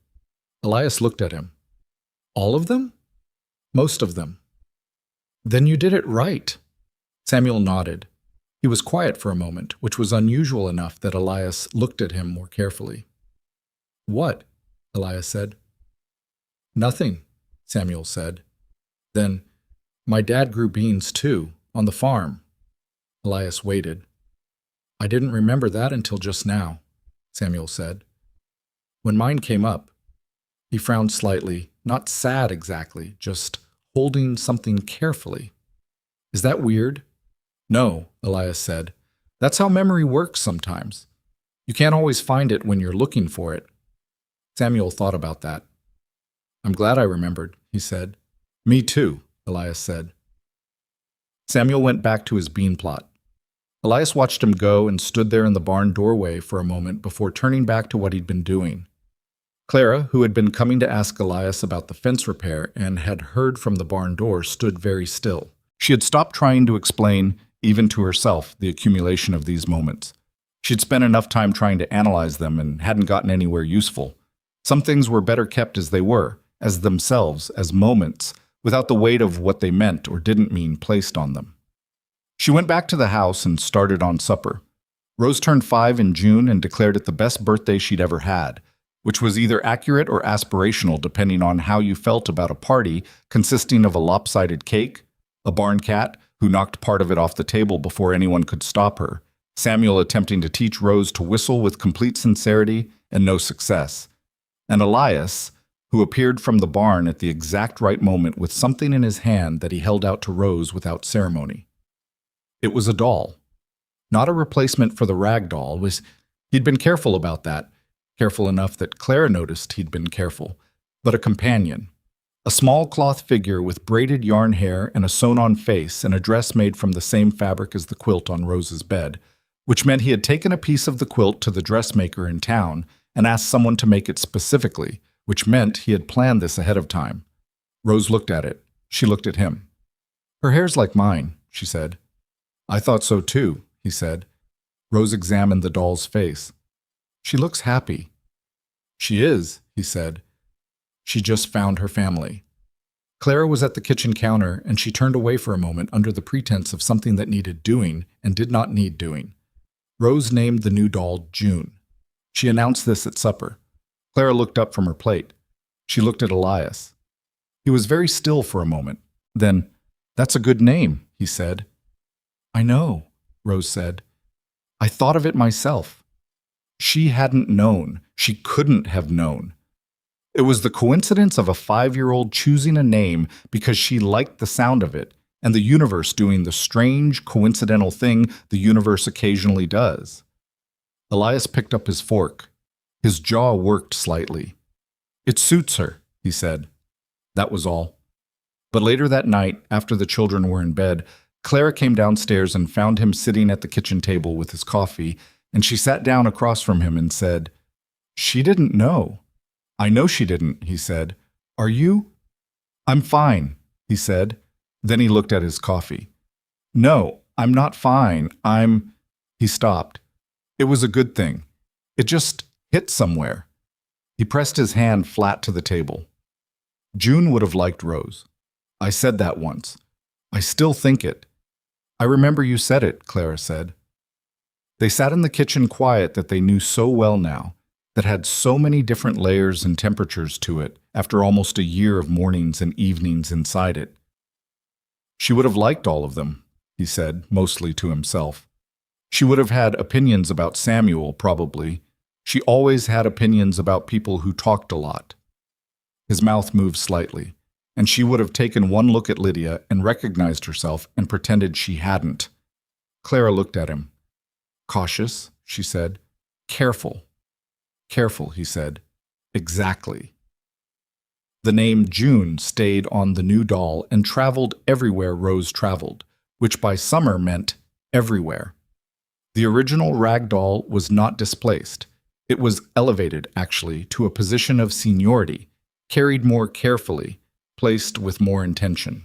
[SPEAKER 1] Elias looked at him. "All of them?" "Most of them." "Then you did it right." Samuel nodded. He was quiet for a moment, which was unusual enough that Elias looked at him more carefully. "What?" Elias said. "Nothing," Samuel said. Then, "My dad grew beans too, on the farm." Elias waited. "I didn't remember that until just now," Samuel said. "When mine came up," he frowned slightly, not sad exactly, just holding something carefully. "Is that weird?" "No," Elias said. "That's how memory works sometimes. You can't always find it when you're looking for it." Samuel thought about that. "I'm glad I remembered," he said. "Me too," Elias said. Samuel went back to his bean plot. Elias watched him go and stood there in the barn doorway for a moment before turning back to what he'd been doing. Clara, who had been coming to ask Elias about the fence repair and had heard from the barn door, stood very still. She had stopped trying to explain, even to herself, the accumulation of these moments. She'd spent enough time trying to analyze them and hadn't gotten anywhere useful. Some things were better kept as they were, as themselves, as moments, without the weight of what they meant or didn't mean placed on them. She went back to the house and started on supper. Rose turned 5 in June and declared it the best birthday she'd ever had. which was either accurate or aspirational depending on how you felt about a party consisting of a lopsided cake, a barn cat who knocked part of it off the table before anyone could stop her, Samuel attempting to teach Rose to whistle with complete sincerity and no success, and Elias, who appeared from the barn at the exact right moment with something in his hand that he held out to Rose without ceremony. It was a doll. Not a replacement for the rag doll. He'd been careful about that, careful enough that Clara noticed he'd been careful, but a companion. A small cloth figure with braided yarn hair and a sewn-on face and a dress made from the same fabric as the quilt on Rose's bed, which meant he had taken a piece of the quilt to the dressmaker in town and asked someone to make it specifically, which meant he had planned this ahead of time. Rose looked at it. She looked at him. "Her hair's like mine," she said. "I thought so too," he said. Rose examined the doll's face. "She looks happy." "She is," he said. "She just found her family." Clara was at the kitchen counter, and she turned away for a moment under the pretense of something that needed doing and did not need doing. Rose named the new doll June. She announced this at supper. Clara looked up from her plate. She looked at Elias. He was very still for a moment. Then, "That's a good name," he said. "I know," Rose said. "I thought of it myself." She hadn't known. She couldn't have known. It was the coincidence of a 5-year-old choosing a name because she liked the sound of it, and the universe doing the strange, coincidental thing the universe occasionally does. Elias picked up his fork. His jaw worked slightly. "It suits her," he said. That was all. But later that night, after the children were in bed, Clara came downstairs and found him sitting at the kitchen table with his coffee, and she sat down across from him and said, "She didn't know." "I know she didn't," he said. "Are you?" "I'm fine," he said. Then he looked at his coffee. "No, I'm not fine. He stopped. It was a good thing. It just hit somewhere. He pressed his hand flat to the table. June would have liked Rose. I said that once. I still think it. I remember you said it, Clara said. They sat in the kitchen quiet that they knew so well now, that had so many different layers and temperatures to it after almost a year of mornings and evenings inside it. She would have liked all of them, he said, mostly to himself. She would have had opinions about Samuel, probably. She always had opinions about people who talked a lot. His mouth moved slightly, and she would have taken one look at Lydia and recognized herself and pretended she hadn't. Clara looked at him. Cautious, she said. Careful. Careful, he said. Exactly. The name June stayed on the new doll and traveled everywhere Rose traveled, which by summer meant everywhere. The original rag doll was not displaced. It was elevated, actually, to a position of seniority, carried more carefully, placed with more intention.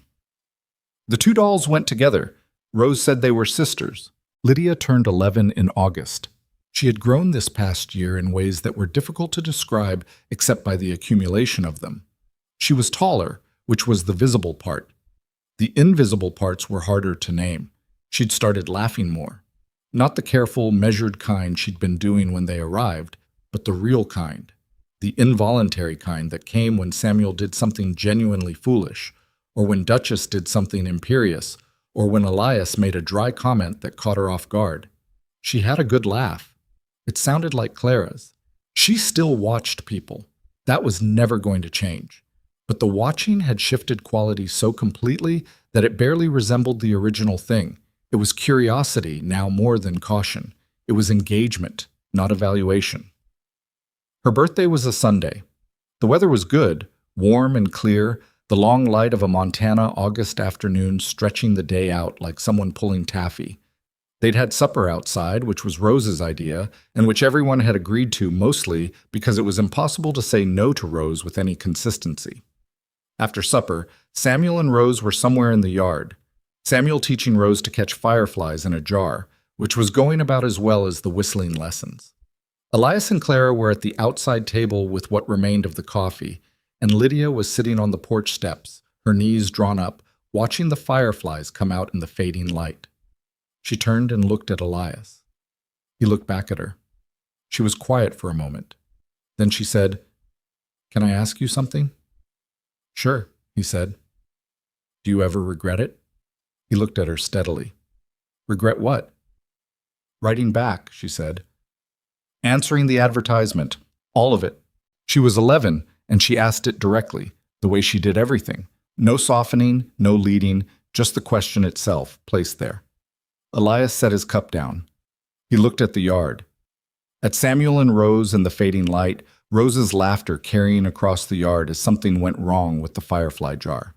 [SPEAKER 1] The two dolls went together. Rose said they were sisters. Lydia turned 11 in August. She had grown this past year in ways that were difficult to describe except by the accumulation of them. She was taller, which was the visible part. The invisible parts were harder to name. She'd started laughing more. Not the careful, measured kind she'd been doing when they arrived, but the real kind. The involuntary kind that came when Samuel did something genuinely foolish, or when Duchess did something imperious, or when Elias made a dry comment that caught her off guard. She had a good laugh. It sounded like Clara's. She still watched people. That was never going to change. But the watching had shifted quality so completely that it barely resembled the original thing. It was curiosity now more than caution. It was engagement, not evaluation. Her birthday was a Sunday. The weather was good, warm and clear, the long light of a Montana August afternoon stretching the day out like someone pulling taffy. They'd had supper outside, which was Rose's idea, and which everyone had agreed to mostly because it was impossible to say no to Rose with any consistency. After supper, Samuel and Rose were somewhere in the yard. Samuel teaching Rose to catch fireflies in a jar, which was going about as well as the whistling lessons. Elias and Clara were at the outside table with what remained of the coffee, and Lydia was sitting on the porch steps, her knees drawn up, watching the fireflies come out in the fading light. She turned and looked at Elias. He looked back at her. She was quiet for a moment. Then she said, "Can I ask you something?" "Sure," he said. "Do you ever regret it?" He looked at her steadily. "Regret what?" "Writing back," she said. "Answering the advertisement. All of it." She was 11, and she asked it directly, the way she did everything. No softening, no leading, just the question itself, placed there. Elias set his cup down. He looked at the yard. At Samuel and Rose in the fading light, Rose's laughter carrying across the yard as something went wrong with the firefly jar.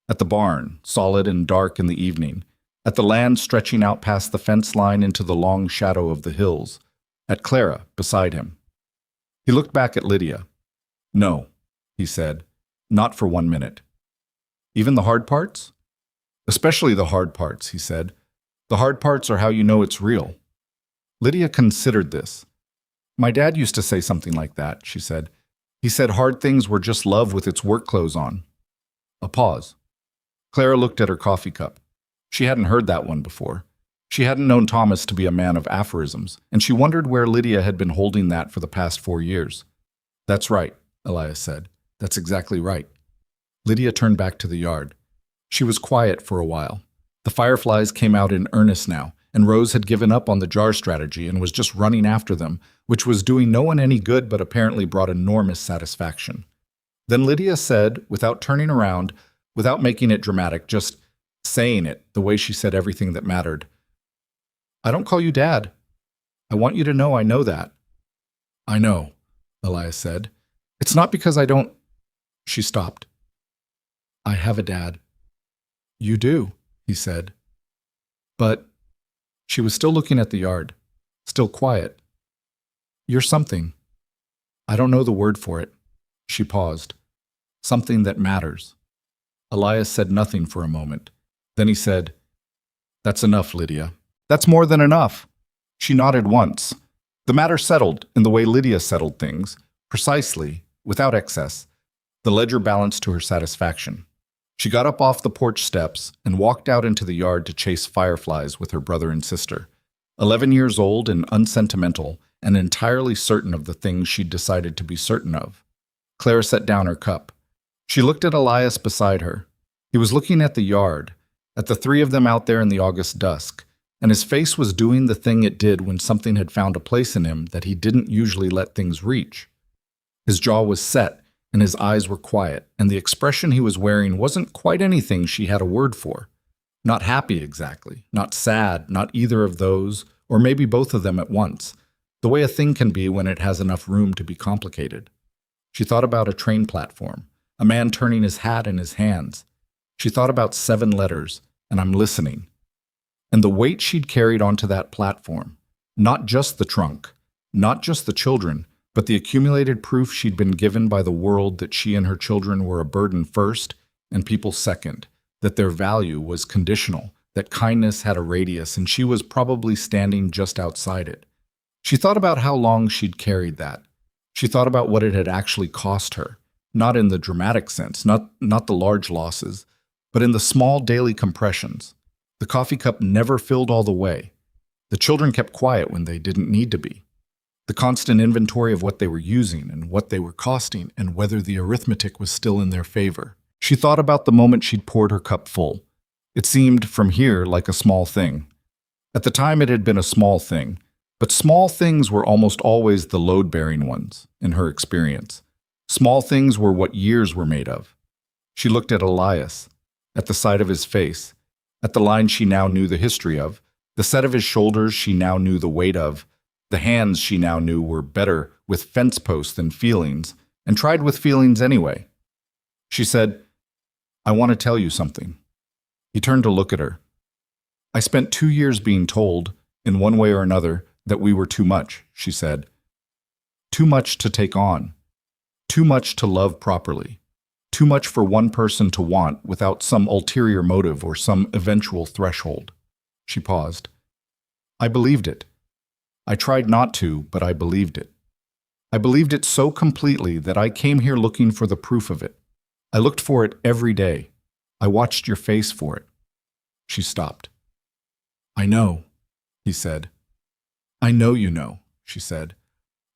[SPEAKER 1] At the barn, solid and dark in the evening. At the land stretching out past the fence line into the long shadow of the hills. At Clara, beside him. He looked back at Lydia. "No," he said, "not for 1 minute." "Even the hard parts?" "Especially the hard parts," he said. "The hard parts are how you know it's real." Lydia considered this. "My dad used to say something like that," she said. "He said hard things were just love with its work clothes on." A pause. Clara looked at her coffee cup. She hadn't heard that one before. She hadn't known Thomas to be a man of aphorisms, and she wondered where Lydia had been holding that for the past 4 years. "That's right," Elias said. "That's exactly right." Lydia turned back to the yard. She was quiet for a while. The fireflies came out in earnest now, and Rose had given up on the jar strategy and was just running after them, which was doing no one any good but apparently brought enormous satisfaction. Then Lydia said, without turning around, without making it dramatic, just saying it the way she said everything that mattered, "I don't call you Dad. I want you to know I know that." "I know," Elias said. "It's not because I don't—" She stopped. "I have a dad." "You do," he said. "But—" She was still looking at the yard, still quiet. "You're something. I don't know the word for it." She paused. "Something that matters." Elias said nothing for a moment. Then he said, "That's enough, Lydia. That's more than enough." She nodded once. The matter settled in the way Lydia settled things, precisely, without excess. The ledger balanced to her satisfaction. She got up off the porch steps and walked out into the yard to chase fireflies with her brother and sister. 11 years old and unsentimental, and entirely certain of the things she'd decided to be certain of. Clara set down her cup. She looked at Elias beside her. He was looking at the yard, at the three of them out there in the August dusk, and his face was doing the thing it did when something had found a place in him that he didn't usually let things reach. His jaw was set, and his eyes were quiet, and the expression he was wearing wasn't quite anything she had a word for. Not happy exactly, not sad, not either of those, or maybe both of them at once, the way a thing can be when it has enough room to be complicated. She thought about a train platform, a man turning his hat in his hands. She thought about 7 letters, and I'm listening. And the weight she'd carried onto that platform, not just the trunk, not just the children, but the accumulated proof she'd been given by the world that she and her children were a burden first and people second, that their value was conditional, that kindness had a radius and she was probably standing just outside it. She thought about how long she'd carried that. She thought about what it had actually cost her, not in the dramatic sense, not the large losses, but in the small daily compressions. The coffee cup never filled all the way. The children kept quiet when they didn't need to be. The constant inventory of what they were using and what they were costing and whether the arithmetic was still in their favor. She thought about the moment she'd poured her cup full. It seemed, from here, like a small thing. At the time it had been a small thing, but small things were almost always the load-bearing ones, in her experience. Small things were what years were made of. She looked at Elias, at the side of his face, at the line she now knew the history of, the set of his shoulders she now knew the weight of, the hands she now knew were better with fence posts than feelings, and tried with feelings anyway. She said, "I want to tell you something." He turned to look at her. "I spent 2 years being told, in one way or another, that we were too much," she said. "Too much to take on. Too much to love properly. Too much for one person to want without some ulterior motive or some eventual threshold." She paused. "I believed it. I tried not to, but I believed it. I believed it so completely that I came here looking for the proof of it. I looked for it every day. I watched your face for it." She stopped. "I know," he said. "I know you know," she said.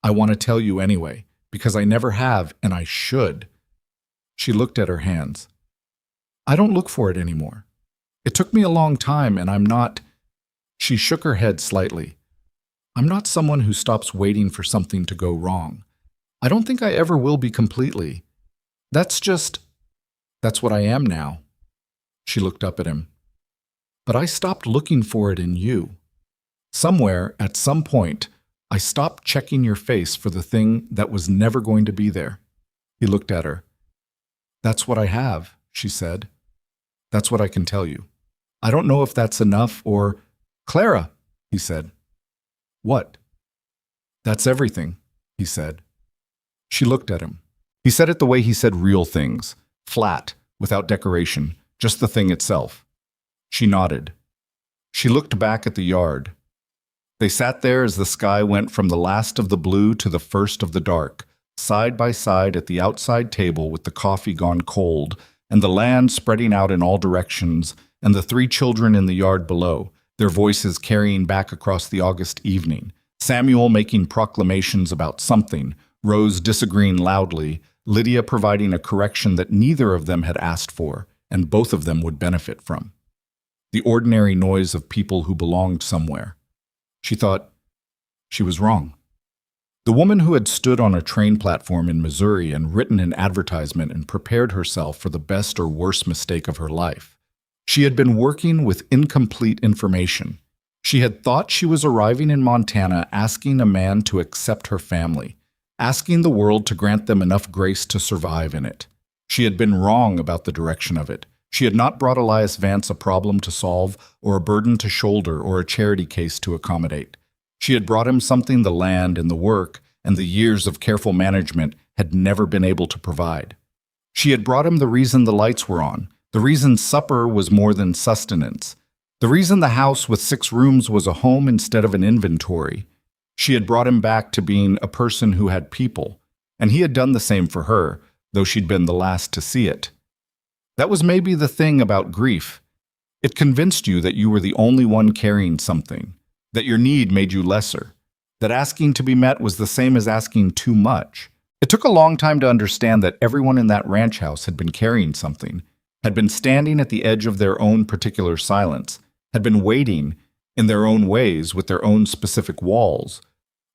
[SPEAKER 1] "I want to tell you anyway, because I never have, and I should. She looked at her hands. I don't look for it anymore. It took me a long time, and I'm not. She shook her head slightly. I'm not someone who stops waiting for something to go wrong. I don't think I ever will be completely. That's what I am now. She looked up at him. But I stopped looking for it in you. Somewhere, at some point, I stopped checking your face for the thing that was never going to be there. He looked at her. That's what I have, she said. That's what I can tell you. I don't know if that's enough or... Clara, he said. What? That's everything, he said. She looked at him. He said it the way he said real things, flat, without decoration, just the thing itself. She nodded. She looked back at the yard. They sat there as the sky went from the last of the blue to the first of the dark, side by side at the outside table with the coffee gone cold, and the land spreading out in all directions, and the 3 children in the yard below, their voices carrying back across the August evening, Samuel making proclamations about something, Rose disagreeing loudly, Lydia providing a correction that neither of them had asked for, and both of them would benefit from. The ordinary noise of people who belonged somewhere. She thought she was wrong. The woman who had stood on a train platform in Missouri and written an advertisement and prepared herself for the best or worst mistake of her life. She had been working with incomplete information. She had thought she was arriving in Montana asking a man to accept her family, asking the world to grant them enough grace to survive in it. She had been wrong about the direction of it. She had not brought Elias Vance a problem to solve or a burden to shoulder or a charity case to accommodate. She had brought him something the land and the work and the years of careful management had never been able to provide. She had brought him the reason the lights were on, the reason supper was more than sustenance, the reason the house with 6 rooms was a home instead of an inventory. She had brought him back to being a person who had people, and he had done the same for her, though she'd been the last to see it. That was maybe the thing about grief. It convinced you that you were the only one carrying something, that your need made you lesser, that asking to be met was the same as asking too much. It took a long time to understand that everyone in that ranch house had been carrying something, had been standing at the edge of their own particular silence, had been waiting, in their own ways with their own specific walls,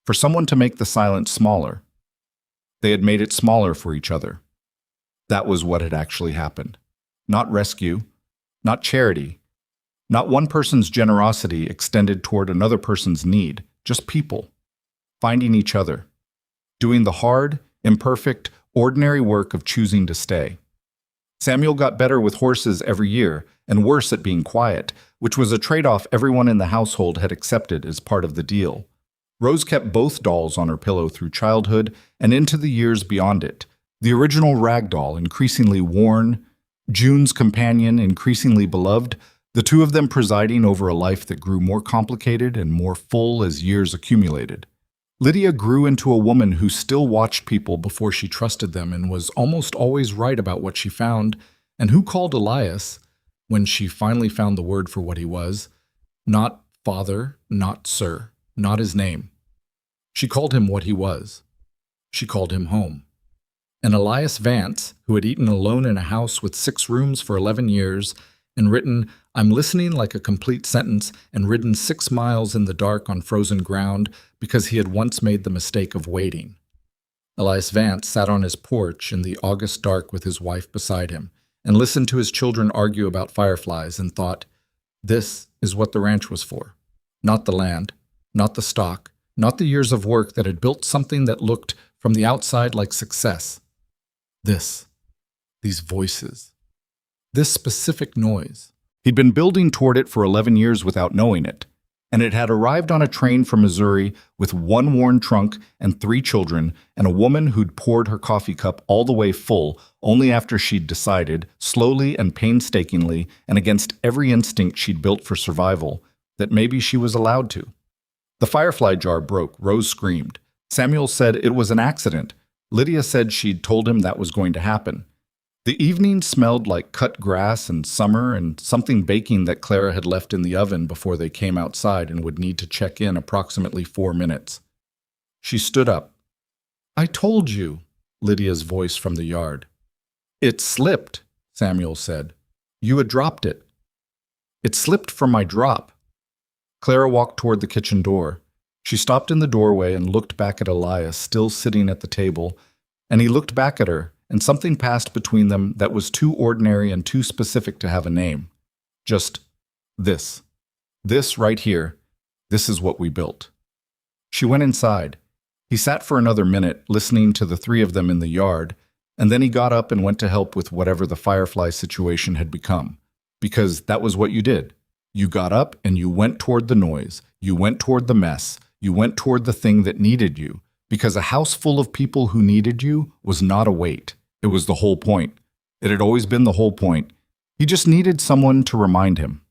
[SPEAKER 1] for someone to make the silence smaller. They had made it smaller for each other. That was what had actually happened. Not rescue, not charity, not one person's generosity extended toward another person's need, just people, finding each other, doing the hard, imperfect, ordinary work of choosing to stay. Samuel got better with horses every year and worse at being quiet, which was a trade-off everyone in the household had accepted as part of the deal. Rose kept both dolls on her pillow through childhood and into the years beyond it. The original rag doll, increasingly worn, June's companion, increasingly beloved, the two of them presiding over a life that grew more complicated and more full as years accumulated. Lydia grew into a woman who still watched people before she trusted them and was almost always right about what she found, and who called Elias, when she finally found the word for what he was, not father, not sir, not his name. She called him what he was. She called him home. And Elias Vance, who had eaten alone in a house with 6 rooms for 11 years, and written, "I'm listening like a complete sentence," and ridden 6 miles in the dark on frozen ground because he had once made the mistake of waiting. Elias Vance sat on his porch in the August dark with his wife beside him, and listened to his children argue about fireflies and thought, this is what the ranch was for. Not the land, not the stock, not the years of work that had built something that looked from the outside like success. These voices, this specific noise. He'd been building toward it for 11 years without knowing it, and it had arrived on a train from Missouri with 1 worn trunk and 3 children and a woman who'd poured her coffee cup all the way full only after she'd decided, slowly and painstakingly and against every instinct she'd built for survival, that maybe she was allowed to. The firefly jar broke. Rose screamed. Samuel said it was an accident. Lydia said she'd told him that was going to happen. The evening smelled like cut grass and summer and something baking that Clara had left in the oven before they came outside and would need to check in approximately 4 minutes. She stood up. I told you, Lydia's voice from the yard. It slipped, Samuel said. You had dropped it. It slipped from my drop. Clara walked toward the kitchen door. She stopped in the doorway and looked back at Elias, still sitting at the table, and he looked back at her, and something passed between them that was too ordinary and too specific to have a name. Just this. This right here. This is what we built. She went inside. He sat for another minute, listening to the three of them in the yard, and then he got up and went to help with whatever the firefly situation had become. Because that was what you did. You got up and you went toward the noise. You went toward the mess. You went toward the thing that needed you. Because a house full of people who needed you was not a weight. It was the whole point. It had always been the whole point. He just needed someone to remind him.